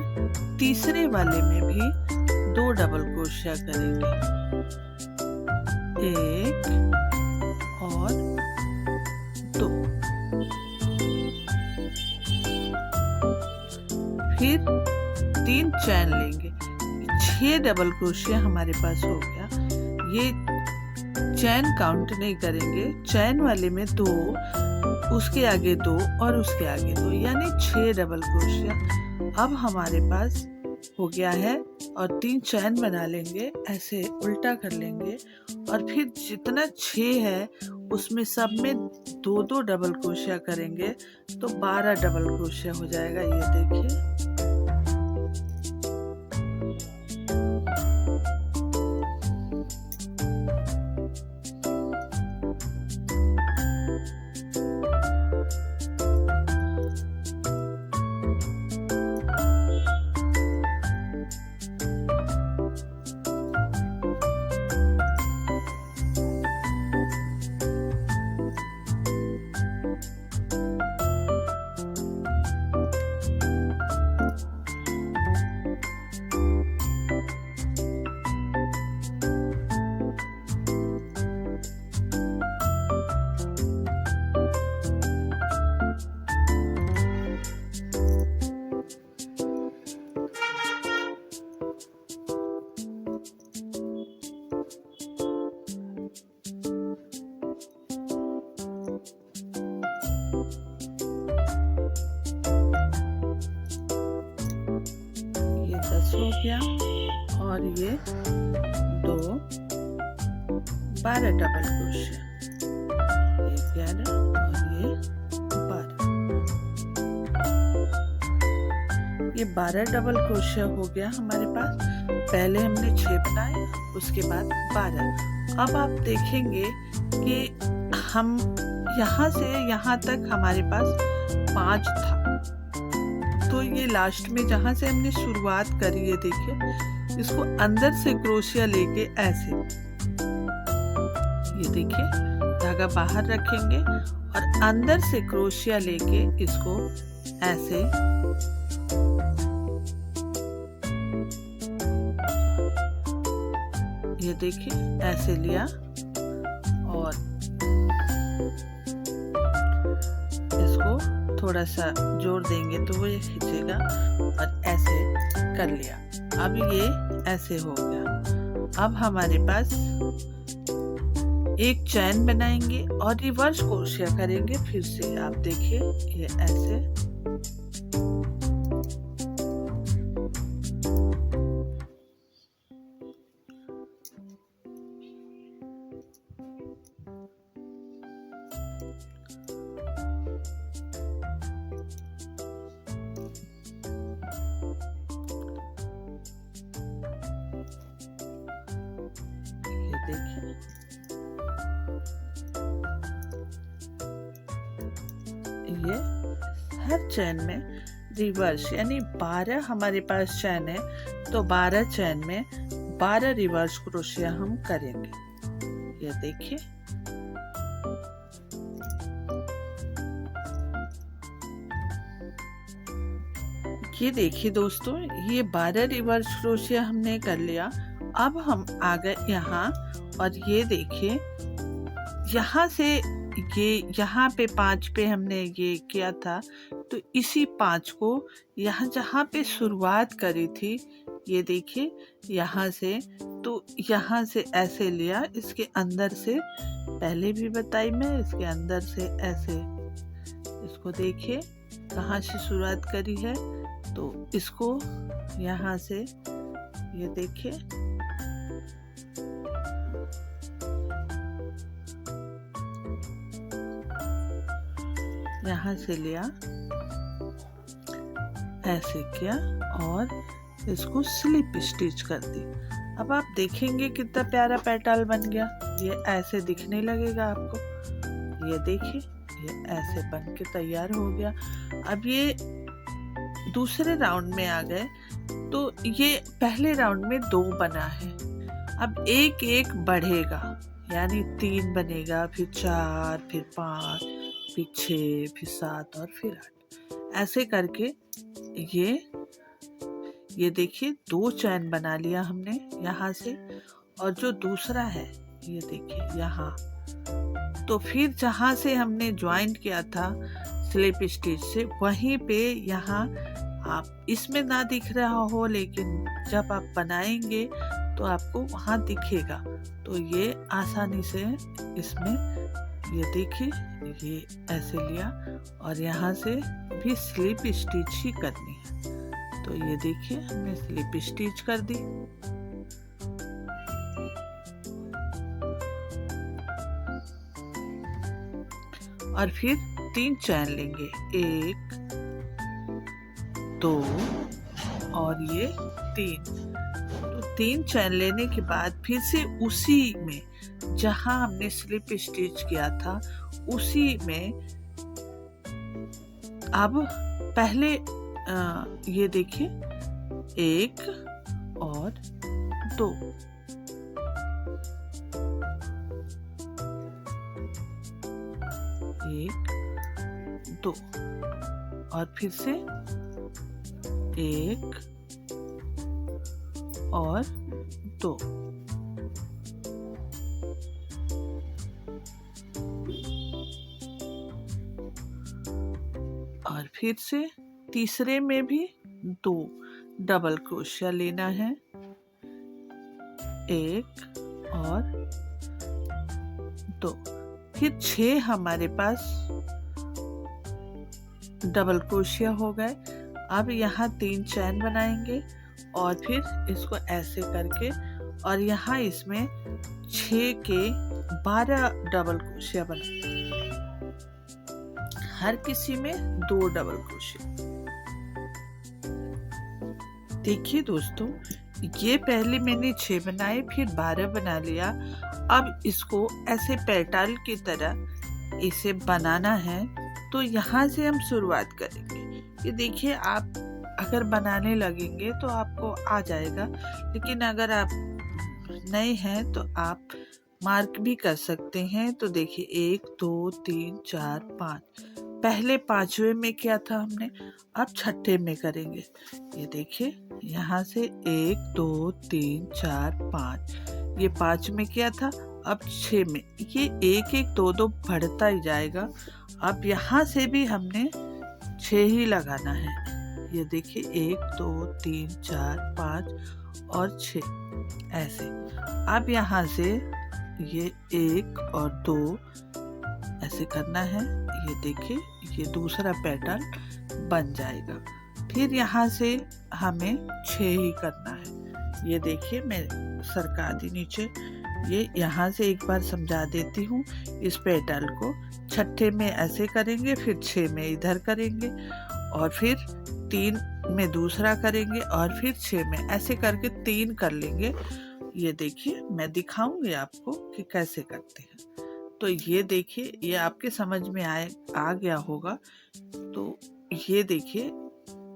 तीसरे वाले में भी 2 डबल क्रोशिया करेंगे, 1 और 2। फिर 3 चैन लेंगे, 6 डबल क्रोशिया हमारे पास हो गया। ये चैन काउंट नहीं करेंगे, चैन वाले में 2, उसके आगे 2 और उसके आगे 2, यानी 6 डबल क्रोशिया अब हमारे पास हो गया है। और 3 चैन बना लेंगे, ऐसे उल्टा कर लेंगे, और फिर जितना 6 है उसमें सब में 2-2 डबल क्रोशिया करेंगे तो 12 डबल क्रोशिया हो जाएगा। ये देखिए हो गया, और ये 2 12 डबल क्रोशिया, ये 11 और ये 12, ये 12 डबल क्रोशिया हो गया हमारे पास। पहले हमने 6 बनाए, उसके बाद 12। अब आप देखेंगे कि हम यहाँ से यहाँ तक हमारे पास 5 था, तो ये लास्ट में जहाँ से हमने शुरुआत करी है देखिए, इसको अंदर से क्रोशिया लेके ऐसे, ये देखिए धागा बाहर रखेंगे और अंदर से क्रोशिया लेके इसको ऐसे ये देखिए ऐसे लिया और इसको थोड़ा सा जोड़ देंगे तो वो ये खींचेगा और ऐसे कर लिया। अब ये ऐसे हो गया। अब हमारे पास एक चैन बनाएंगे और रिवर्स क्रोशिया करेंगे। फिर से आप देखिए ये ऐसे, देखिए ये हर चैन में रिवर्स, यानी 12 हमारे पास चैन है तो 12 चैन में 12 रिवर्स क्रोशिया हम करेंगे। ये देखिए ये देखिए दोस्तों, ये 12 रिवर्स क्रोशिया हमने कर लिया। अब हम आ गए यहाँ, और ये देखिए यहाँ से ये यहाँ पे 5 पे हमने ये किया था, तो इसी 5 को यहाँ जहाँ पे शुरुआत करी थी, ये देखिए यहाँ से, तो यहाँ से ऐसे लिया, इसके अंदर से, पहले भी बताई मैं, इसके अंदर से ऐसे, इसको देखिए कहाँ से शुरुआत करी है, तो इसको यहाँ से, ये देखिए यहाँ से लिया, ऐसे किया और इसको स्लिप स्टिच कर दी। अब आप देखेंगे कितना प्यारा पेटल बन गया। ये ऐसे दिखने लगेगा आपको, ये देखिए ये ऐसे बन के तैयार हो गया। अब ये दूसरे राउंड में आ गए, तो ये पहले राउंड में 2 बना है, अब एक एक बढ़ेगा, यानी 3 बनेगा, फिर 4, फिर 5, फिर 6, फिर 7 और फिर 8, ऐसे करके ये देखिए 2 चैन बना लिया हमने यहाँ से, और जो दूसरा है ये देखिए यहाँ, तो फिर जहाँ से हमने ज्वाइंट किया था स्लिप स्टिच से, वहीं पे यहाँ, आप इसमें ना दिख रहा हो, लेकिन जब आप बनाएंगे तो आपको वहाँ दिखेगा। तो ये आसानी से इसमें, ये देखिए ये ऐसे लिया, और यहाँ से भी स्लिप स्टिच ही करनी है, तो ये देखिए हमने स्लिप स्टिच कर दी। और फिर 3 चैन लेंगे, 1, 2 और ये 3। तो 3 चैन लेने के बाद फिर से उसी में जहां हमने स्लिप स्टिच किया था, उसी में अब पहले ये देखिए 1 और 2, एक 2 और फिर से 1 और 2, और फिर से तीसरे में भी 2 डबल क्रोशिया लेना है, 1 और 2, फिर 6 हमारे पास डबल क्रोशिया हो गए। अब यहाँ 3 चैन बनाएंगे और फिर इसको ऐसे करके, और यहाँ इसमें 6 के 12 डबल क्रोशिया बनाएंगे, हर किसी में 2 डबल क्रोशिया। देखिए दोस्तों, ये पहले मैंने 6 बनाए, फिर 12 बना लिया। अब इसको ऐसे पेटल की तरह इसे बनाना है, तो यहाँ से हम शुरुआत करेंगे। ये देखिए, आप अगर बनाने लगेंगे तो आपको आ जाएगा, लेकिन अगर आप नए हैं तो आप मार्क भी कर सकते हैं। तो देखिए 1 2 3 4 5, पहले 5वें में किया था हमने, अब 6ठे में करेंगे। ये देखिए यहाँ से 1 2 3 4 5, ये 5 में किया था, अब 6 में, ये 1 1 2 2 बढ़ता ही जाएगा। अब यहाँ से भी हमने 6 ही लगाना है। ये देखिए 1 2 3 4 5 और 6, ऐसे। अब यहाँ से ये 1 और 2 ऐसे करना है। ये देखिए ये दूसरा पैटर्न बन जाएगा। फिर यहाँ से हमें 6 ही करना है। ये देखिए मैं सरका दी नीचे। ये यहाँ से एक बार समझा देती हूँ। इस पैटर्न को 6ठे में ऐसे करेंगे, फिर 6 में इधर करेंगे, और फिर 3 में दूसरा करेंगे, और फिर 6 में, ऐसे करके 3 कर लेंगे। ये देखिए मैं दिखाऊंगी आपको कि कैसे करते हैं। तो ये देखिए, ये आपके समझ में आ गया होगा। तो ये देखिए,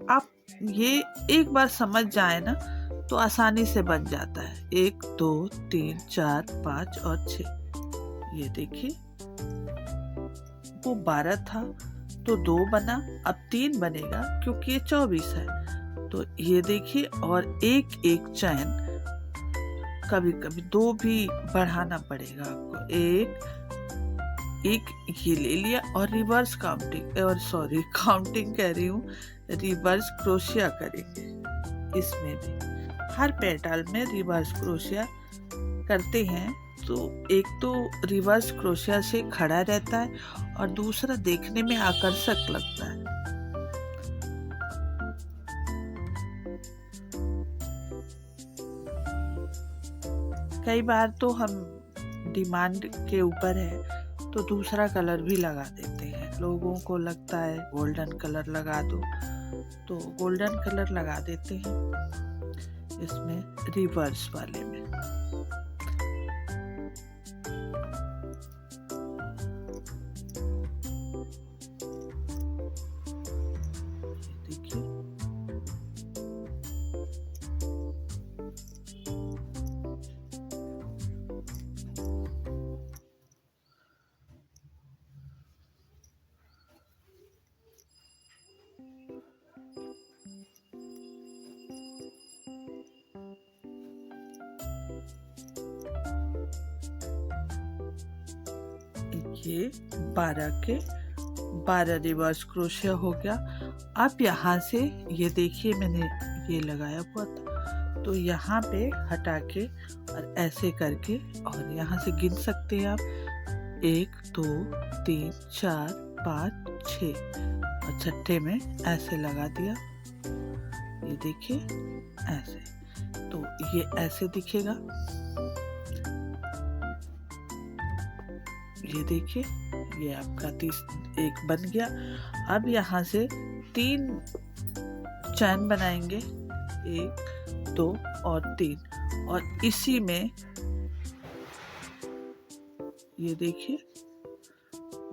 आप ये एक बार समझ जाए ना तो आसानी से बन जाता है। 1 2 3 4 5 और 6। ये देखिए वो 12 था तो 2 बना, अब 3 बनेगा क्योंकि ये 24 है। तो ये देखिए, और एक एक चैन कभी कभी 2 भी बढ़ाना पड़ेगा आपको। एक ये ले लिया और रिवर्स काउंटिंग, और सॉरी काउंटिंग कह रही हूँ, रिवर्स क्रोशिया करेंगे। इसमें भी हर पेटल में रिवर्स क्रोशिया करते हैं। तो एक तो रिवर्स क्रोशिया से खड़ा रहता है और दूसरा देखने में आकर्षक लगता है। कई बार तो हम डिमांड के ऊपर है तो दूसरा कलर भी लगा देते हैं। लोगों को लगता है गोल्डन कलर लगा दो, तो गोल्डन कलर लगा देते हैं इसमें रिवर्स वाले में। देखिए, ये 12 के 12 रिवर्स क्रोशिया हो गया। अब यहाँ से ये देखिए, मैंने ये लगाया हुआ था तो यहाँ पे हटा के और ऐसे करके, और यहाँ से गिन सकते हैं आप 1 2 3 4 5 6, और छठे में ऐसे लगा दिया। ये देखिए ऐसे, तो ये ऐसे दिखेगा। ये देखिए, ये आपका 1 बन गया। अब यहाँ से 3 चैन बनाएंगे, 1 2 और 3, और इसी में ये देखिए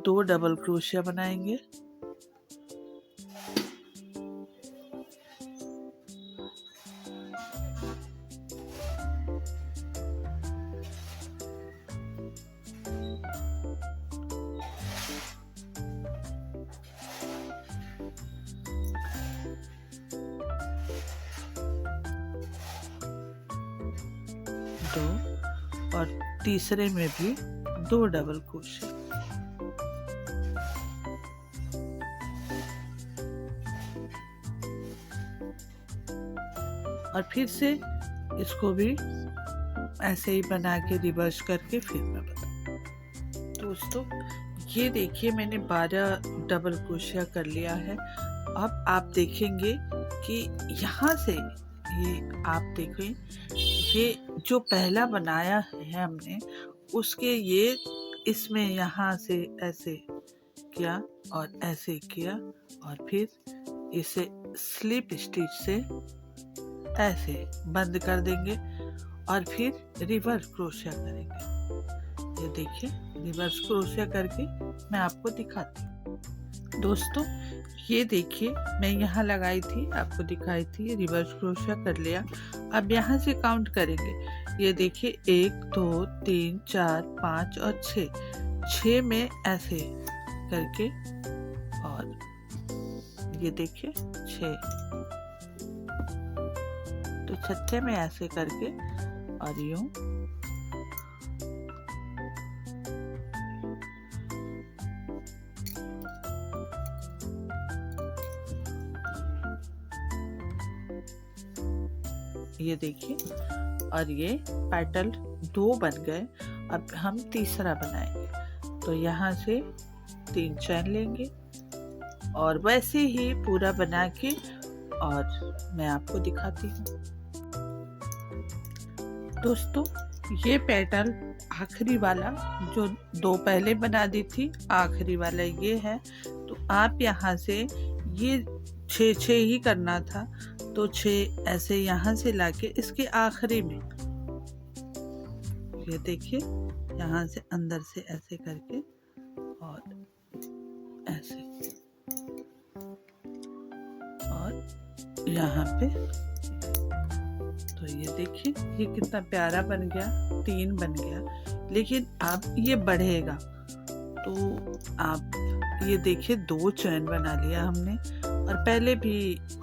2 डबल क्रोशिया बनाएंगे। और तीसरे में भी 2 डबल क्रोशिया। और फिर से इसको भी ऐसे ही बना के रिवर्स करके फिर मैं बताऊँ। दोस्तों ये देखिए, मैंने 12 डबल क्रोशिया कर लिया है। अब आप देखेंगे कि यहाँ से ये आप देखें, ये जो पहला बनाया है हमने, उसके ये इसमें यहाँ से ऐसे किया और ऐसे किया, और फिर इसे स्लिप स्टिच से ऐसे बंद कर देंगे और फिर रिवर्स क्रोशिया करेंगे। ये देखिए, रिवर्स क्रोशिया करके मैं आपको दिखाती हूँ। दोस्तों ये देखिए, मैं यहाँ लगाई थी, आपको दिखाई थी, रिवर्स क्रोशिया कर लिया। अब यहाँ से काउंट करेंगे। ये देखिए 1 2 3 4 5 और 6 में ऐसे करके, और ये देखिए 6, तो छठे में ऐसे करके और यूं ये देखिए, और ये पेटल 2 बन गए। अब हम तीसरा बनाएंगे, तो यहाँ से 3 चैन लेंगे और वैसे ही पूरा बना के और मैं आपको दिखाती हूँ। दोस्तों ये पेटल आखिरी वाला, जो 2 पहले बना दी थी, आखिरी वाला ये है। तो आप यहाँ से ये 6 ही करना था, तो 6 ऐसे यहाँ से लाके इसके आखिरी में, ये देखिए, यहाँ से अंदर से ऐसे करके और ऐसे, और यहाँ पे, तो ये देखिए ये कितना प्यारा बन गया, 3 बन गया। लेकिन अब ये बढ़ेगा, तो आप ये देखिए 2 चैन बना लिया हमने, और पहले भी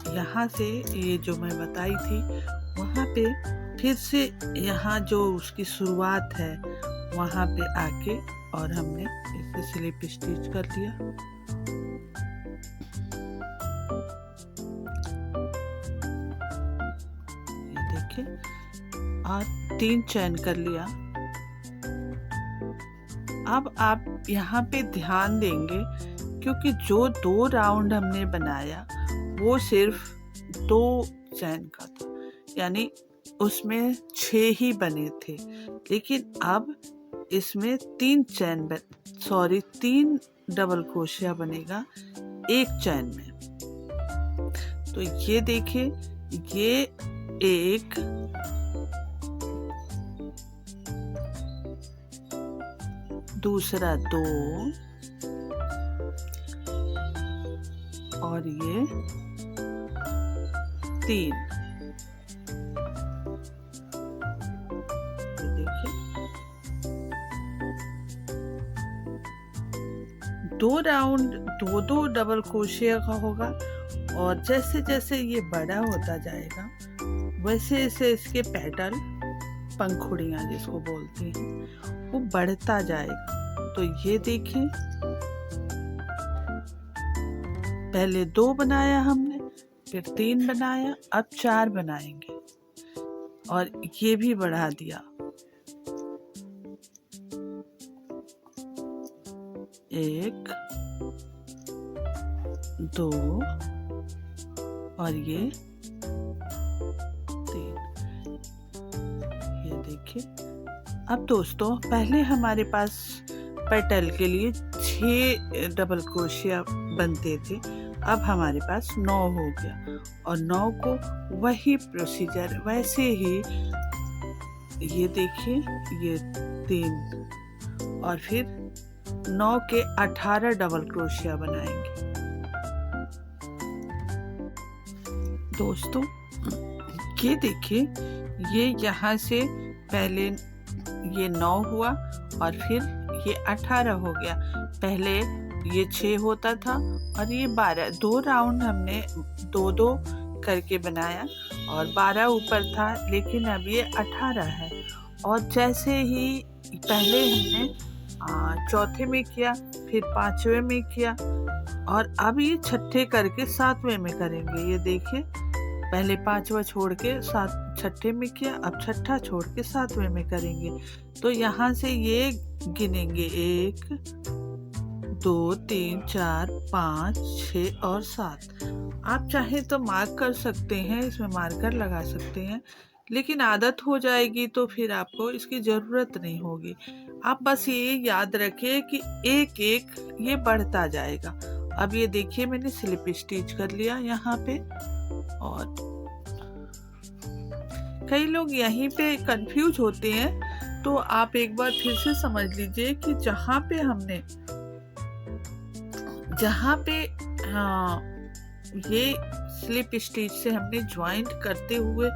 यहाँ से ये जो मैं बताई थी वहाँ पे फिर से यहाँ जो उसकी शुरुआत है वहाँ पे आके और हमने इसे स्लिप स्टिच कर लिया। ये देखिए, और 3 चैन कर लिया। अब आप यहाँ पे ध्यान देंगे क्योंकि जो 2 राउंड हमने बनाया वो सिर्फ 2 चैन का था, यानी उसमें 6 ही बने थे, लेकिन अब इसमें 3 डबल क्रोशिया बनेगा 1 चैन में। तो ये देखिए, ये 1, दूसरा 2 और ये 3। ये देखिए, 2 राउंड 2 डबल क्रोशिया का होगा, और जैसे जैसे ये बड़ा होता जाएगा वैसे वैसे इसके पेटल, पंखुड़ियाँ जिसको बोलते हैं, वो बढ़ता जाएगा। तो ये देखिए, पहले 2 बनाया हमने, फिर 3 बनाया, अब 4 बनाएंगे और ये भी बढ़ा दिया। 1, 2 और ये 3। ये देखिए, अब दोस्तों पहले हमारे पास पेटल के लिए 6 डबल क्रोशिया बनते थे, अब हमारे पास 9 हो गया, और 9 को वही प्रोसीजर वैसे ही, ये देखिए, ये 3 और फिर 9 के 18 डबल क्रोशिया बनाएंगे। दोस्तों ये देखिए, ये यहाँ से पहले ये 9 हुआ और फिर ये 18 हो गया। पहले ये 6 होता था और ये 12। 2 राउंड हमने 2-2 करके बनाया और 12 ऊपर था, लेकिन अब ये 18 है। और जैसे ही पहले हमने चौथे में किया, फिर 5वें में किया, और अब ये छठे करके 7वें में करेंगे। ये देखिए, पहले 5वां छोड़ के 6ठे में किया, अब 6ठा छोड़ के 7वें में करेंगे। तो यहाँ से ये गिनेंगे 1, 2, 3, 4, 5, 6 और 7। आप चाहे तो मार्क कर सकते हैं, इसमें मार्कर लगा सकते हैं, लेकिन आदत हो जाएगी तो फिर आपको इसकी ज़रूरत नहीं होगी। आप बस ये याद रखिए कि एक एक ये बढ़ता जाएगा। अब ये देखिए, मैंने स्लिप स्टिच कर लिया यहाँ पे, और कई लोग यहीं पे कंफ्यूज होते हैं, तो आप एक बार फिर से समझ लीजिए कि जहाँ पे ये स्लिप स्टिच से हमने ज्वाइंट करते हुए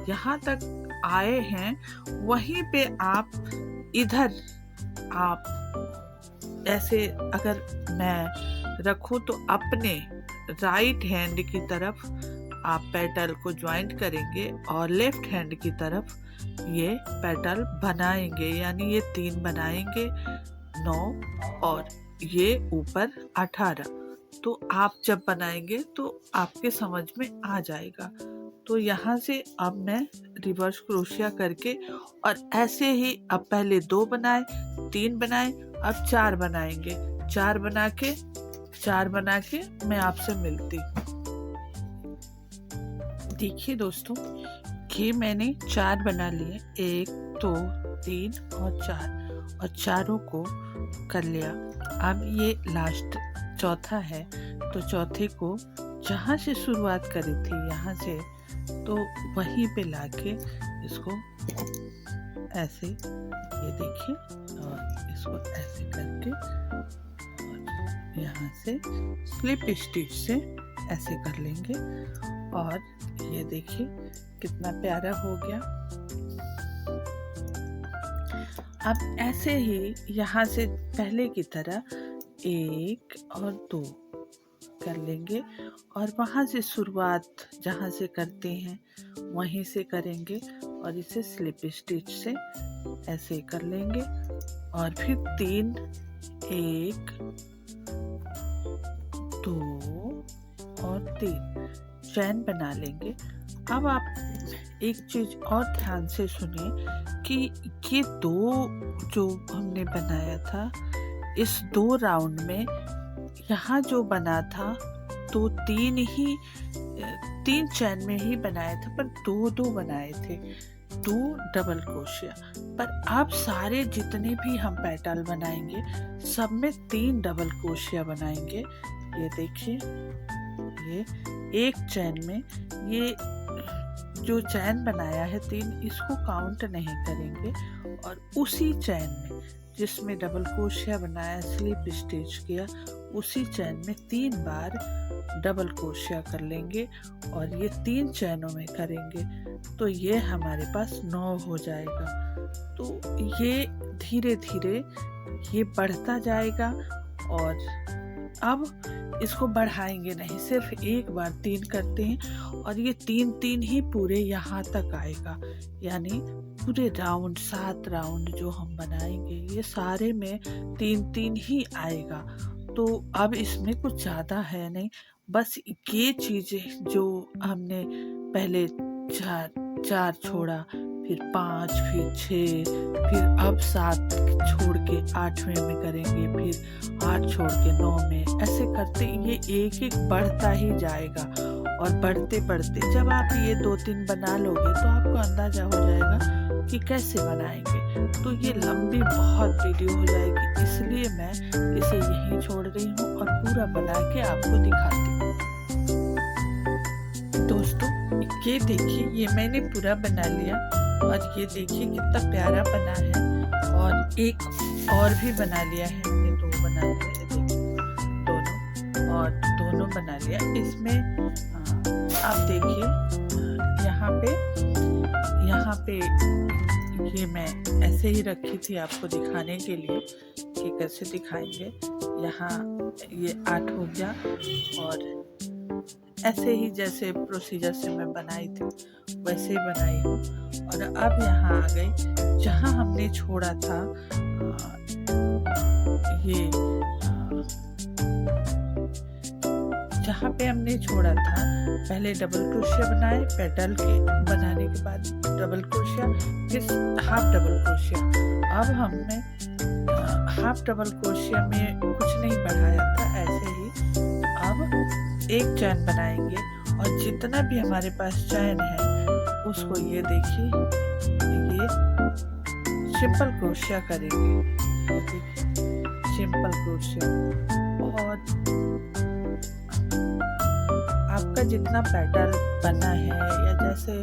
यहाँ तक आए हैं, वहीं पे आप इधर ऐसे अगर मैं रखूं तो अपने राइट हैंड की तरफ आप पेटल को ज्वाइंट करेंगे और लेफ्ट हैंड की तरफ ये पेटल बनाएंगे, यानी ये 3 बनाएंगे, 9 और ये ऊपर 18। तो आप जब बनाएंगे तो आपके समझ में आ जाएगा। तो यहाँ से अब मैं रिवर्स क्रोशिया करके, और ऐसे ही अब पहले 2 बनाए, 3 बनाए, अब 4 बनाएंगे। 4 बना के मैं आपसे मिलती हूँ। देखिए दोस्तों, ये मैंने 4 बना लिए, 1, 2, 3 और 4, और चारों को कर लिया। अब ये लास्ट चौथा है, तो चौथे को जहाँ से शुरुआत करी थी यहाँ से, तो वहीं पे लाके इसको ऐसे, ये देखिए, और इसको ऐसे करके और यहाँ से स्लिप स्टिच से ऐसे कर लेंगे, और ये देखिए कितना प्यारा हो गया। अब ऐसे ही यहाँ से पहले की तरह 1 और 2 कर लेंगे और वहाँ से शुरुआत जहाँ से करते हैं वहीं से करेंगे और इसे स्लिप स्टिच से ऐसे कर लेंगे और फिर 3 1 2 और 3 चैन बना लेंगे। अब आप एक चीज और ध्यान से सुनिए कि ये 2 जो हमने बनाया था, इस 2 राउंड में यहाँ जो बना था तो 3 चैन में ही बनाया था, पर 2 बनाए थे, 2 डबल क्रोशिया। पर अब सारे जितने भी हम पेटल बनाएंगे सब में 3 डबल क्रोशिया बनाएंगे। ये देखिए, ये एक चैन में ये जो चैन बनाया है 3, इसको काउंट नहीं करेंगे और उसी चैन में जिसमें डबल क्रोशिया बनाया, स्लिप स्टिच किया, उसी चैन में 3 बार डबल क्रोशिया कर लेंगे और ये 3 चैनों में करेंगे तो ये हमारे पास 9 हो जाएगा। तो ये धीरे धीरे ये बढ़ता जाएगा और अब इसको बढ़ाएंगे नहीं, सिर्फ एक बार 3 करते हैं और ये 3 ही पूरे यहाँ तक आएगा, यानी पूरे राउंड 7 राउंड जो हम बनाएंगे ये सारे में 3 ही आएगा। तो अब इसमें कुछ ज़्यादा है नहीं, बस ये चीज़ें जो हमने पहले 4 छोड़ा, फिर 5, फिर 6, फिर अब 7 छोड़ के 8वें में करेंगे, फिर 8 छोड़ के 9 में, ऐसे करते ये एक बढ़ता ही जाएगा। और बढ़ते बढ़ते जब आप ये 2-3 बना लोगे तो आपको अंदाजा हो जाएगा कि कैसे बनाएंगे। तो ये लंबी बहुत वीडियो हो जाएगी, इसलिए मैं इसे यहीं छोड़ रही हूँ और पूरा बना के आपको दिखाती हूँ। दोस्तों ये देखिए, ये मैंने पूरा बना लिया और ये देखिए कितना प्यारा बना है। और एक और भी बना लिया है मैंने, 2 बना लिए, देखिए दोनों, और दोनों बना लिया। इसमें आप देखिए यहाँ पे ये मैं ऐसे ही रखी थी आपको दिखाने के लिए कि कैसे दिखाएंगे। यहाँ ये 8 हो गया और ऐसे ही जैसे प्रोसीजर से मैं बनाई थी वैसे ही बनाई हूँ। और अब यहाँ आ गई जहाँ हमने छोड़ा था, ये जहाँ पे हमने छोड़ा था, पहले डबल क्रोशिया बनाए, पेटल के बनाने के बाद डबल क्रोशिया, फिर हाफ डबल क्रोशिया। अब हमने हाफ डबल क्रोशिया में कुछ नहीं बढ़ाया था, ऐसे ही अब एक चैन बनाएंगे और जितना भी हमारे पास चैन है उसको ये देखिए, ये सिंपल क्रोशिया करेंगे, देखिए सिंपल क्रोशिया। और आपका जितना पैटर्न बना है या जैसे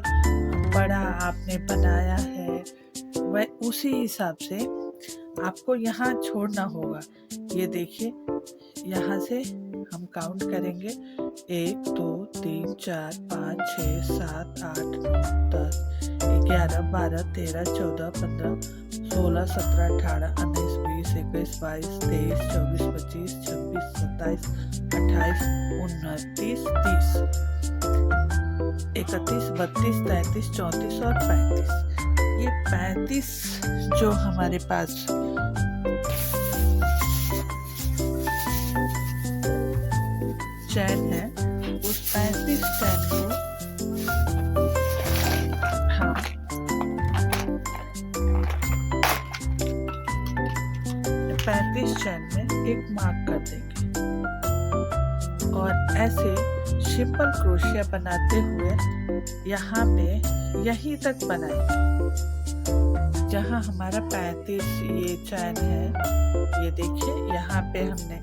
बड़ा आपने बनाया है वह उसी हिसाब से आपको यहाँ छोड़ना होगा। ये देखिए, यहाँ से हम काउंट करेंगे 1 2 3 4 5 6 7 8 9 10 11 12 13 14 15 16 17 18 19 20 21 22 23 24 25 26 27 28 29 30 31 32 33 34 और 35। ये 35 जो हमारे पास चैन है, उस 35 चैन को हम 35 चैन में एक मार्क कर देंगे और ऐसे सिंपल क्रोशिया बनाते हुए यहाँ पे यहीं तक बनाएंगे जहाँ हमारा 35 ये चैन है। ये देखिए, यहाँ पे हमने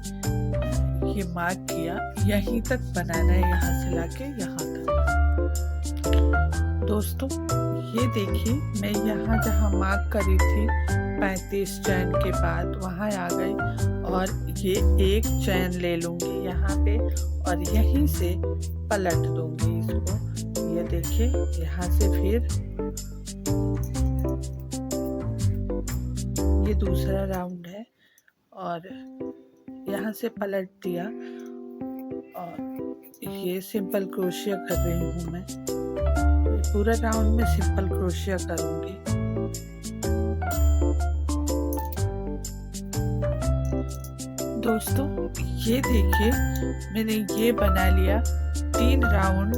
ये मार्क किया, यहीं तक बनाना है, यहाँ से लाके यहाँ तक। दोस्तों ये देखिए, मैं यहाँ जहाँ मार्क करी थी 35 चैन के बाद वहाँ आ गई और ये एक चैन ले लूँगी यहाँ पे और यहीं से पलट दूँगी इसको। ये देखिए, यहाँ से फिर ये दूसरा राउंड है और यहाँ से पलट दिया और ये सिंपल क्रोशिया कर रही हूँ मैं। पूरा राउंड में सिंपल क्रोशिया करूँगी। दोस्तों ये देखिए, मैंने ये बना लिया 3 राउंड।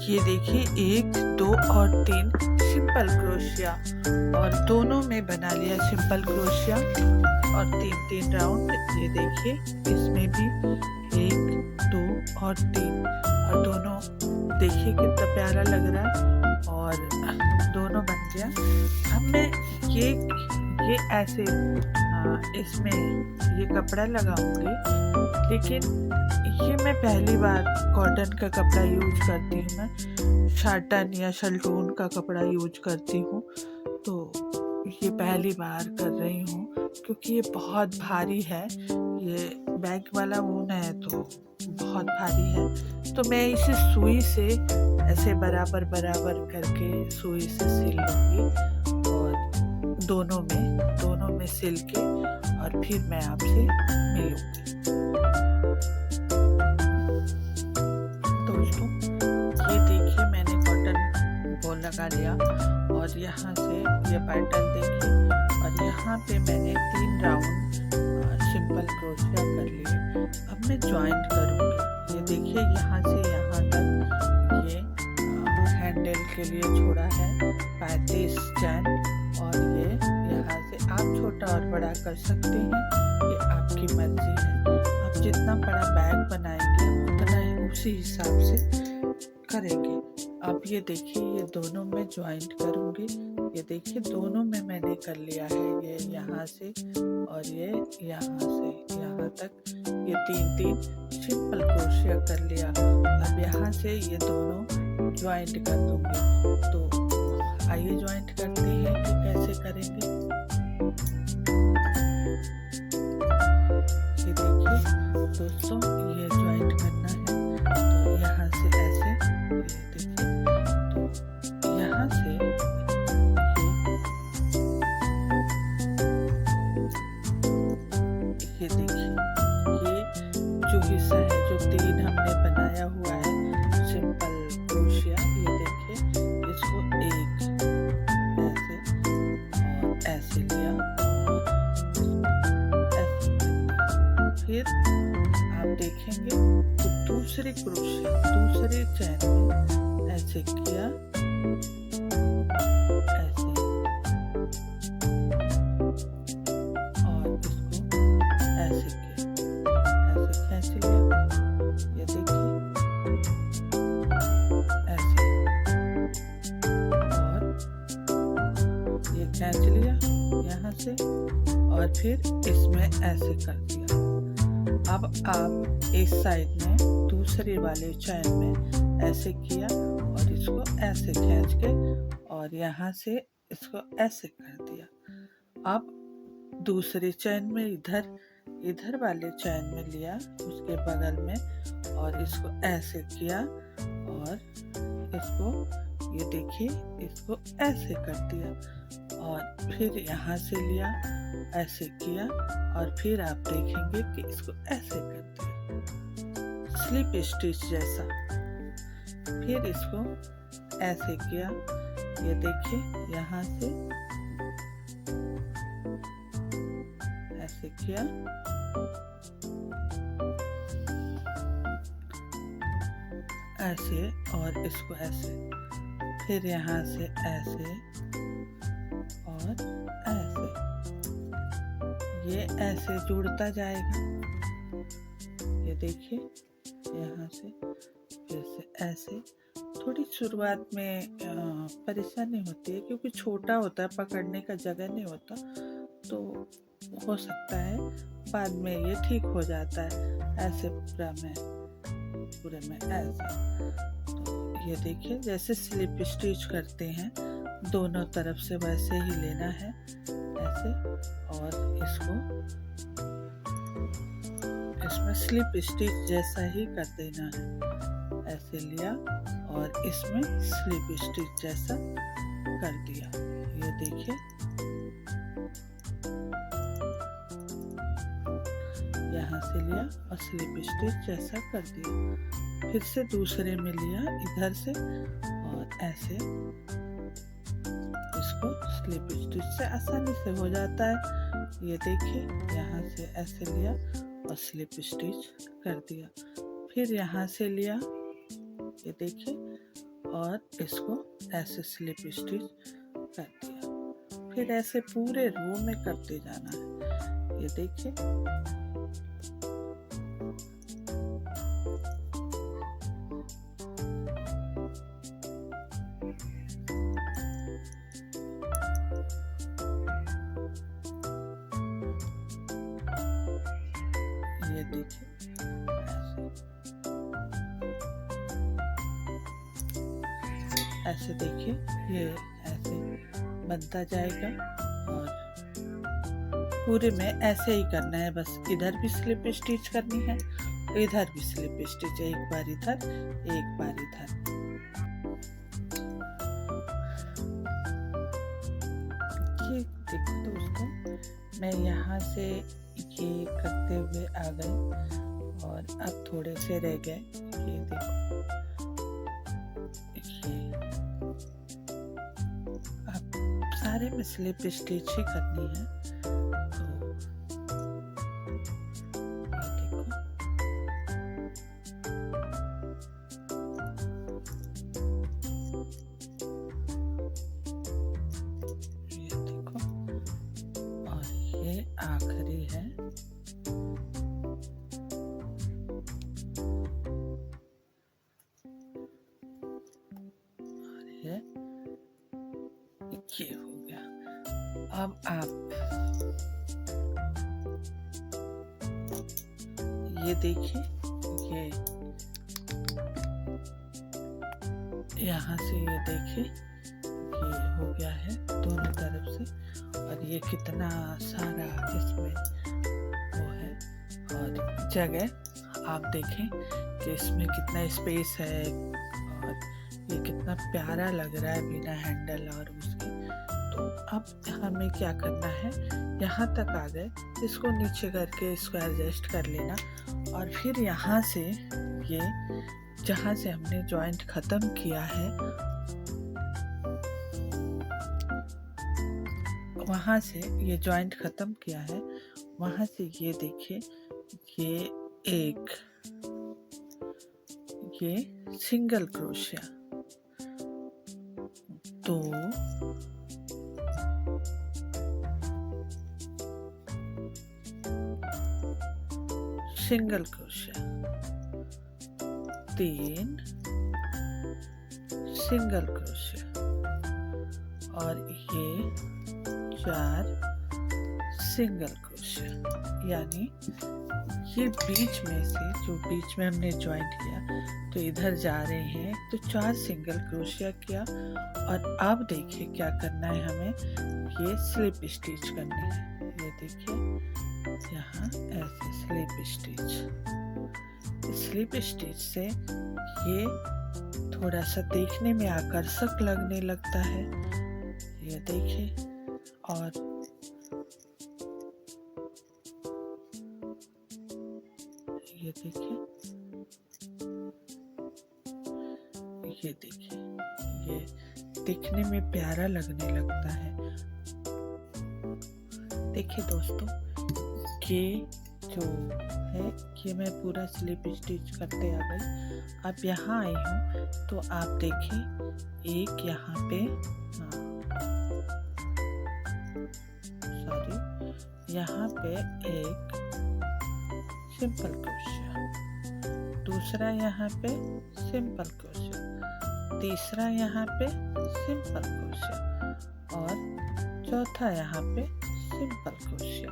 ये देखिए 1, 2 और 3 सिंपल क्रोशिया, और दोनों में बना लिया सिंपल क्रोशिया और 3 राउंड। ये देखिए इसमें भी 1, 2 और 3, और दोनों देखिए कितना प्यारा लग रहा है, और दोनों बन गया। अब मैं ये ऐसे इसमें ये कपड़ा लगाऊंगी, लेकिन ये मैं पहली बार कॉटन का कपड़ा यूज करती हूँ। मैं शाटन या शल्टून का कपड़ा यूज करती हूँ, तो ये पहली बार कर रही हूँ क्योंकि ये बहुत भारी है। ये बैग वाला ऊन है तो बहुत भारी है, तो मैं इसे सुई से ऐसे बराबर करके सुई से सिल लूँगी, और दोनों में सिल के और फिर मैं आपसे मिलूंगी। दोस्तों ये देखिए मैंने कॉटन बॉल लगा लिया, और यहाँ से ये पैटर्न देखिए, और यहाँ पे मैंने 3 राउंड सिंपल क्रोशिया कर लिए। अब मैं ज्वाइंट करूँगी। ये देखिए यहाँ से यहाँ तक ये हैंडल के लिए छोड़ा है 35 चैन, और ये यहाँ से आप छोटा और बड़ा कर सकते हैं, ये आपकी मर्जी है। आप जितना बड़ा बैग बनाएंगे उतना ही उसी हिसाब से करेंगे। अब ये देखिए ये दोनों में ज्वाइंट करूँगी। ये देखिए दोनों में मैंने कर लिया है, ये यहाँ से और ये यहाँ से यहाँ तक, ये 3 सिंपल क्रोशिया कर लिया। अब यहाँ से ये दोनों ज्वाइंट कर दूँगी। तो आइए ज्वाइंट करते हैं कि कैसे करेंगे। ये देखिए दोस्तों ये ज्वाइंट करना है, तो यहाँ से ऐसे, ये देखिए तो यहाँ से ये देखिए ये जो हिस्सा है, जो 3 हमने बनाया हुआ है सिंपल क्रोशिया, ये देखिए इसको ऐसे लिया, फिर आप देखेंगे कि दूसरे चैन में ऐसे किया, ऐसे, और इसको ऐसे किया, ऐसे खींच लिया। ये देखिए ऐसे, और ये खींच लिया यहाँ से, और फिर इसमें ऐसे कर दिया। अब आप इस साइड में दूसरे वाले चैन में ऐसे किया, और इसको ऐसे खींच के और यहाँ से इसको ऐसे कर दिया। अब दूसरे चैन में इधर वाले चैन में लिया, उसके बगल में, और इसको ऐसे किया, और इसको ये देखिए इसको ऐसे कर दिया, और फिर यहाँ से लिया, ऐसे किया, और फिर आप देखेंगे कि इसको ऐसे कर दिया, स्लिप स्टिच जैसा। फिर इसको ऐसे किया, ये देखिए यहाँ से ऐसे किया, ऐसे, और इसको ऐसे, फिर यहाँ से ऐसे और ऐसे, ये ऐसे जुड़ता जाएगा। ये देखिए यहाँ से, फिर से ऐसे। थोड़ी शुरुआत में परेशानी होती है क्योंकि छोटा होता है, पकड़ने का जगह नहीं होता, तो हो सकता है बाद में ये ठीक हो जाता है। ऐसे पूरे में ऐसे। तो ये देखिए जैसे स्लिप स्टिच करते हैं दोनों तरफ से वैसे ही लेना है ऐसे, और इसमें स्लिप स्टिच जैसा ही कर देना है। ऐसे लिया और इसमें स्लिप स्टिच जैसा कर दिया। ये देखिए ऐसे लिया और स्लिप स्टिच जैसा कर दिया। फिर से दूसरे में लिया इधर से और ऐसे इसको स्लिप स्टिच से आसानी से हो जाता है। ये देखिए, यहाँ से ऐसे लिया और स्लिप स्टिच कर दिया। फिर यहाँ से लिया, ये देखिए, और इसको ऐसे स्लिप स्टिच कर दिया। फिर ऐसे पूरे रो में करते जाना है। ये देखिए, ये देखिए ऐसे देखिए, ये ऐसे बनता जाएगा और पूरे में ऐसे ही करना है। बस इधर भी स्लिप स्टिच करनी है, इधर भी स्लिप स्टिच, एक बार इधर एक बार इधर। ये देखो दोस्तों, मैं यहाँ से ये करते हुए आ गई और अब थोड़े से रह गए। ये देखो, ये अब सारे में स्लिप स्टिच ही करनी है। आखिरी है, और ये हो गया। अब आप ये देखिए, ये यहाँ से ये देखिए, ये हो गया है दोनों तरफ से। और ये कितना सारा इसमें वो है और जगह आप देखें कि इसमें कितना स्पेस है और ये कितना प्यारा लग रहा है बिना हैंडल और उसके। तो अब हमें क्या करना है, यहाँ तक आ गए, इसको नीचे करके इसको एडजस्ट कर लेना और फिर यहाँ से ये जहाँ से हमने जॉइंट ख़त्म किया है वहाँ से ये जॉइंट ख़त्म किया है, वहाँ से ये देखिए, ये सिंगल क्रोशिया, तो सिंगल क्रोशिया, 3 सिंगल क्रोशिया और ये 4 सिंगल क्रोशिया। यानी ये बीच में से, जो बीच में हमने जॉइंट किया तो इधर जा रहे हैं, तो 4 सिंगल क्रोशिया किया। और अब देखिए क्या करना है हमें, ये स्लिप स्टिच करनी है। ये देखिए, यहाँ ऐसे स्लिप स्टिच। स्लिप स्टिच से ये थोड़ा सा देखने में आकर्षक लगने लगता है। ये देखिए, और ये देखिए, ये देखिए, ये दिखने में प्यारा लगने लगता है। देखिए दोस्तों, ये जो है कि मैं पूरा स्लिप स्टिच करते आ गई। अब यहाँ आई हूँ तो आप देखिए, एक यहाँ पे यहाँ पे एक सिंपल क्रोशिया, दूसरा यहाँ पे सिंपल क्रोशिया, तीसरा यहाँ पे सिंपल क्रोशिया और चौथा यहाँ पे सिंपल क्रोशिया।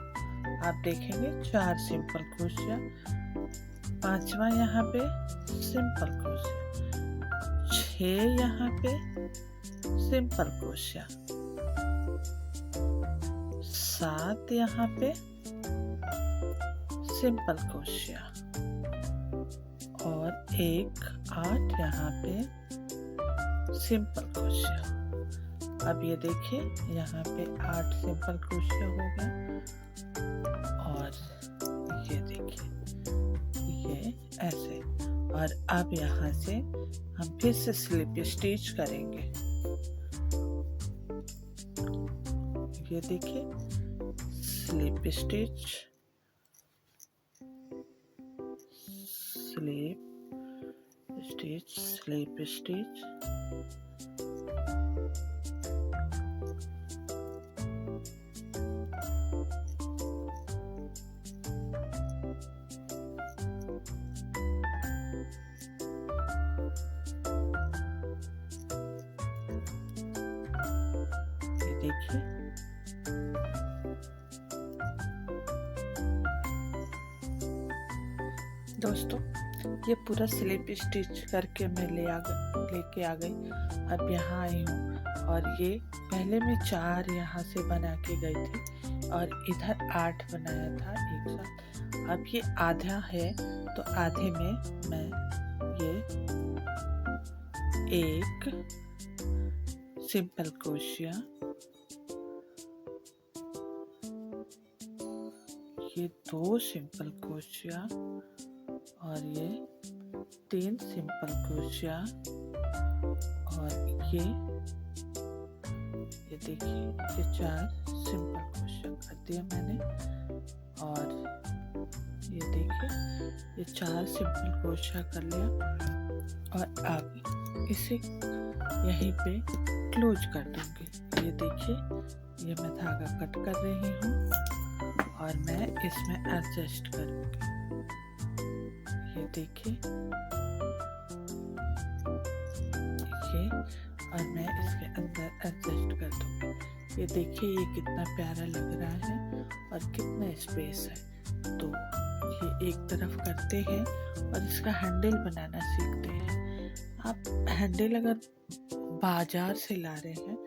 आप देखेंगे 4 सिंपल क्रोशिया, 5वां यहाँ पे सिंपल क्रोशिया, 6 यहाँ पे सिंपल क्रोशिया, 7 यहाँ पे सिंपल क्रोशिया और 8 यहाँ पे सिंपल क्रोशिया। अब ये देखिए, यहाँ पे 8 सिंपल क्रोशिया हो गया और ये देखिए ये ऐसे। और अब यहाँ से हम फिर से स्लिप स्टिच करेंगे। ये देखिए, slip stitch, slip stitch, slip stitch. ये देखिए, दोस्तों ये पूरा स्लिप स्टिच करके मैं लेके आ गई। अब यहाँ आई हूँ और ये पहले मैं 4 यहाँ से बना के गई थी और इधर 8 बनाया था एक साथ। अब ये आधा है तो आधे में मैं ये एक सिंपल क्रोशिया, ये 2 सिंपल क्रोशिया और ये 3 सिंपल क्रोशिया और ये देखिए ये 4 सिंपल क्रोशिया कर दिया मैंने। और ये देखिए ये 4 सिंपल क्रोशिया कर लिया और अब इसे यहीं पे क्लोज कर दूंगी। ये देखिए ये मैं धागा कट कर रही हूँ और मैं इसमें एडजस्ट करूंगी। ये देखिए ये, और मैं इसके अंदर एडजस्ट कर दूंगी। ये देखिए ये कितना प्यारा लग रहा है और कितना स्पेस है। तो ये एक तरफ करते हैं और इसका हैंडल बनाना सीखते हैं। आप हैंडल अगर बाजार से ला रहे हैं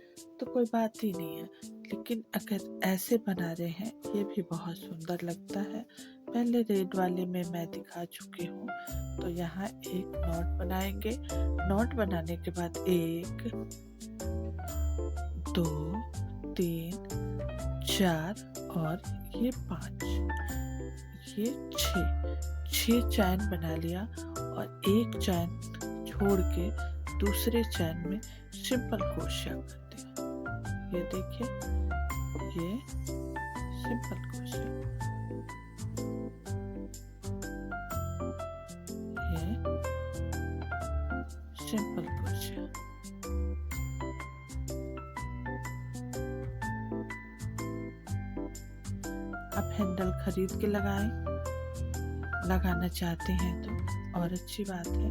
तो कोई बात ही नहीं है, लेकिन अगर ऐसे बना रहे हैं ये भी बहुत सुंदर लगता है। पहले रेड वाले में मैं दिखा चुकी हूँ। तो यहाँ एक नॉट बनाएंगे। नॉट बनाने के बाद 1 2 3 4 और ये 5, ये 6 चैन बना लिया और एक चैन छोड़ के दूसरे चैन में सिंपल क्रोशिया कर दिया। ये देखिए ये सिंपल क्रोशिया, ये सिंपल क्रोशिया। आप हैंडल खरीद के लगाना चाहते हैं तो और अच्छी बात है,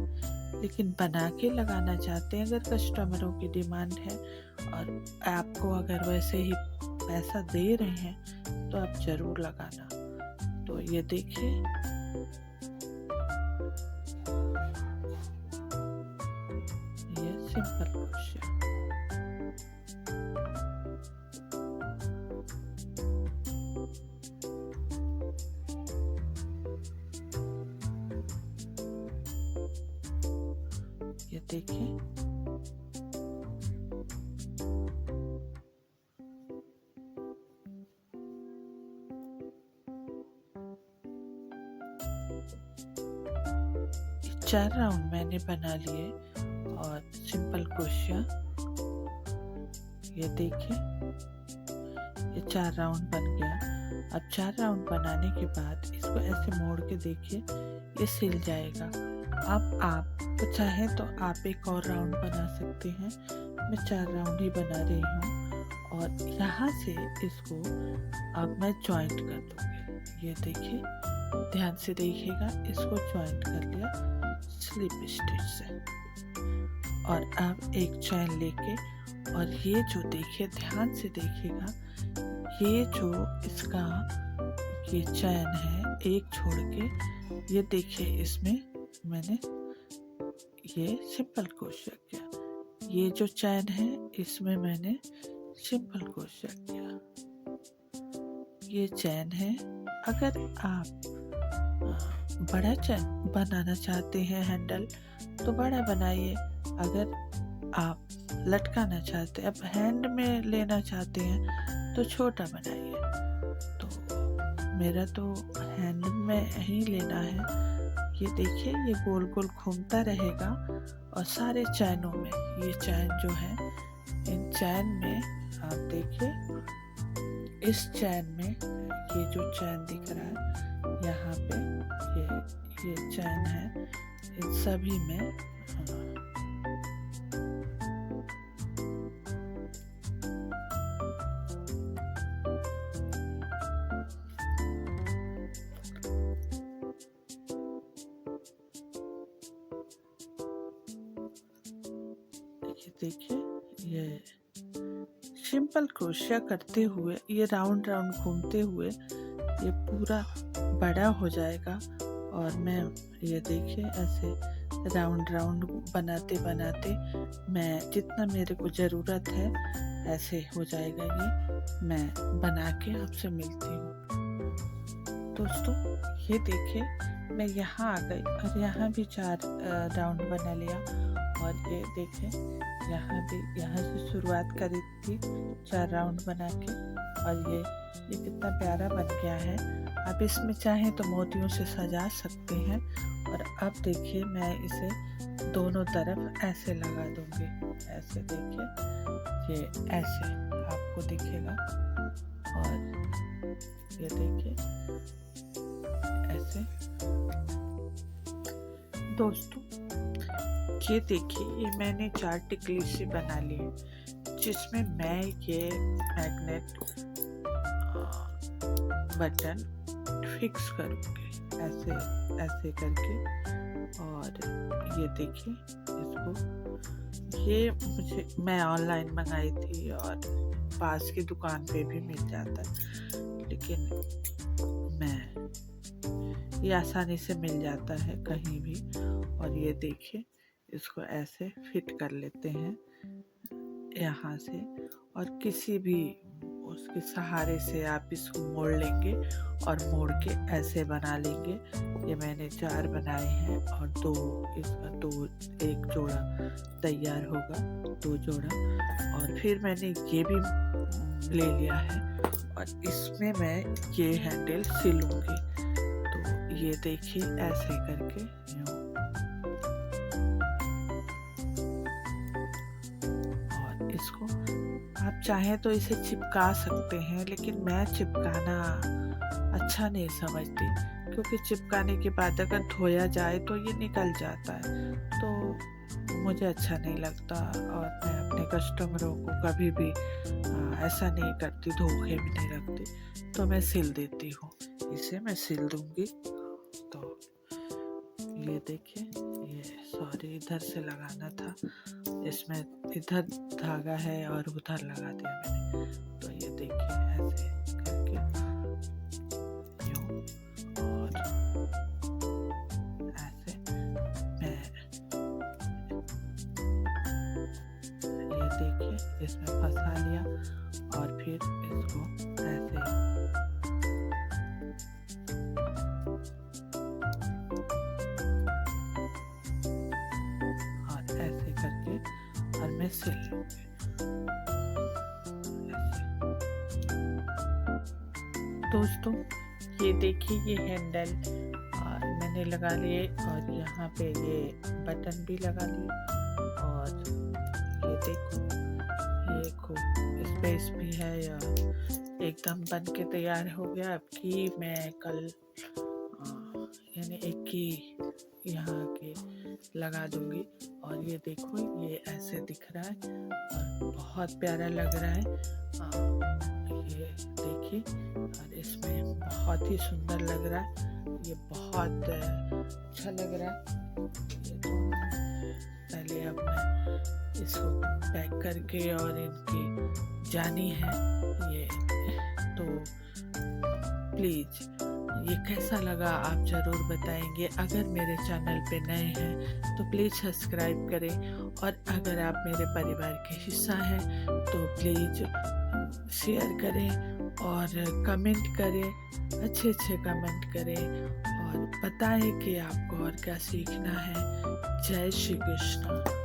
लेकिन बना के लगाना चाहते हैं अगर कस्टमरों की डिमांड है और आपको अगर वैसे ही पैसा दे रहे हैं तो आप जरूर लगाना। तो ये देखिए ये सिंपल क्रोशिया। ये देखिए चार राउंड मैंने बना लिए और सिंपल क्रोशिया। ये देखिए ये 4 राउंड बन गया। अब 4 राउंड बनाने के बाद इसको ऐसे मोड़ के देखिए ये सिल जाएगा। अब आप चाहे तो आप एक और राउंड बना सकते हैं। मैं 4 राउंड ही बना रही हूँ और यहाँ से इसको अब मैं जॉइंट कर दूँगी। ये देखिए ध्यान से देखिएगा, इसको जॉइंट कर लिया स्लिप स्टिच से। और अब एक चैन लेके और ये जो देखिए ध्यान से देखिएगा, ये जो इसका ये चैन है एक छोड़ के, ये देखिए इसमें मैंने ये सिंपल क्रोशिया किया। ये जो चैन है इसमें मैंने सिंपल क्रोशिया किया। ये चैन है। अगर आप बड़ा चैन बनाना चाहते हैं हैंडल तो बड़ा बनाइए। अगर आप लटकाना चाहते हैं, अब हैंड में लेना चाहते हैं तो छोटा बनाइए। तो मेरा तो हैंड में ही लेना है। ये देखिए ये गोल गोल घूमता रहेगा और सारे चैनों में, ये चैन जो है, इन चैन में आप देखिए, इस चैन में ये जो चैन दिख रहा है यहाँ पे, ये चैन है, इन सभी में ये देखिए, ये सिंपल क्रोशिया करते हुए, ये राउंड राउंड घूमते हुए ये पूरा बड़ा हो जाएगा। और मैं ये देखिए ऐसे राउंड राउंड बनाते बनाते मैं जितना मेरे को ज़रूरत है ऐसे हो जाएगा। ये मैं बना के आपसे मिलती हूँ। दोस्तों ये देखिए मैं यहाँ आ गई और यहाँ भी 4 राउंड बना लिया। और ये देखिए यहाँ से शुरुआत करी थी 4 राउंड बना के, और ये कितना प्यारा बन गया है। आप इसमें चाहें तो मोतियों से सजा सकते हैं। और अब देखिए मैं इसे दोनों तरफ ऐसे लगा दूंगी, ऐसे देखिए, ये ऐसे आपको दिखेगा। और ये देखिए ऐसे। दोस्तों ये देखिए, ये मैंने 4 टिकली सी बना ली, जिसमें मैं ये मैग्नेट बटन फिक्स करूँगी ऐसे ऐसे करके। और ये देखिए इसको, ये मैं ऑनलाइन मंगाई थी और पास की दुकान पे भी मिल जाता है, लेकिन ये आसानी से मिल जाता है कहीं भी। और ये देखिए इसको ऐसे फिट कर लेते हैं यहाँ से, और किसी भी उसके सहारे से आप इसको मोड़ लेंगे और मोड़ के ऐसे बना लेंगे। ये मैंने 4 बनाए हैं और 2 एक जोड़ा तैयार होगा, 2 जोड़ा। और फिर मैंने ये भी ले लिया है और इसमें मैं ये हैंडल सिलूंगी। तो ये देखिए ऐसे करके इसको आप चाहें तो इसे चिपका सकते हैं, लेकिन मैं चिपकाना अच्छा नहीं समझती, क्योंकि चिपकाने के बाद अगर धोया जाए तो ये निकल जाता है, तो मुझे अच्छा नहीं लगता। और मैं अपने कस्टमरों को कभी भी ऐसा नहीं करती, धोखे में नहीं रखती, तो मैं सिल देती हूँ। इसे मैं सिल दूंगी। तो ये देखिए, ये सॉरी इधर से लगाना था, इसमें इधर धागा है और उधर लगा दिया मैंने। तो ये देखिए ऐसे करके यूं, और ऐसे मैं ये देखिए इसमें फंसा लिया और फिर इसको ऐसे सिल लूंगी। दोस्तों ये देखिए, ये हैंडल मैंने लगा लिए और यहाँ पे ये बटन भी लगा लिए। और ये देखो स्पेस भी है, या एकदम बन के तैयार हो गया। अब की मैं कल यानी एक ही यहाँ के लगा दूंगी। और ये देखो ये ऐसे दिख रहा है और बहुत प्यारा लग रहा है। ये देखिए, और इसमें बहुत ही सुंदर लग रहा है, ये बहुत अच्छा लग रहा है। ये तो पहले अब मैं इसको पैक करके और इनकी जानी है ये, तो प्लीज़ ये कैसा लगा आप ज़रूर बताएंगे। अगर मेरे चैनल पे नए हैं तो प्लीज़ सब्सक्राइब करें, और अगर आप मेरे परिवार के हिस्सा हैं तो प्लीज़ शेयर करें और कमेंट करें, अच्छे कमेंट करें और बताएं कि आपको और क्या सीखना है। जय श्री कृष्ण।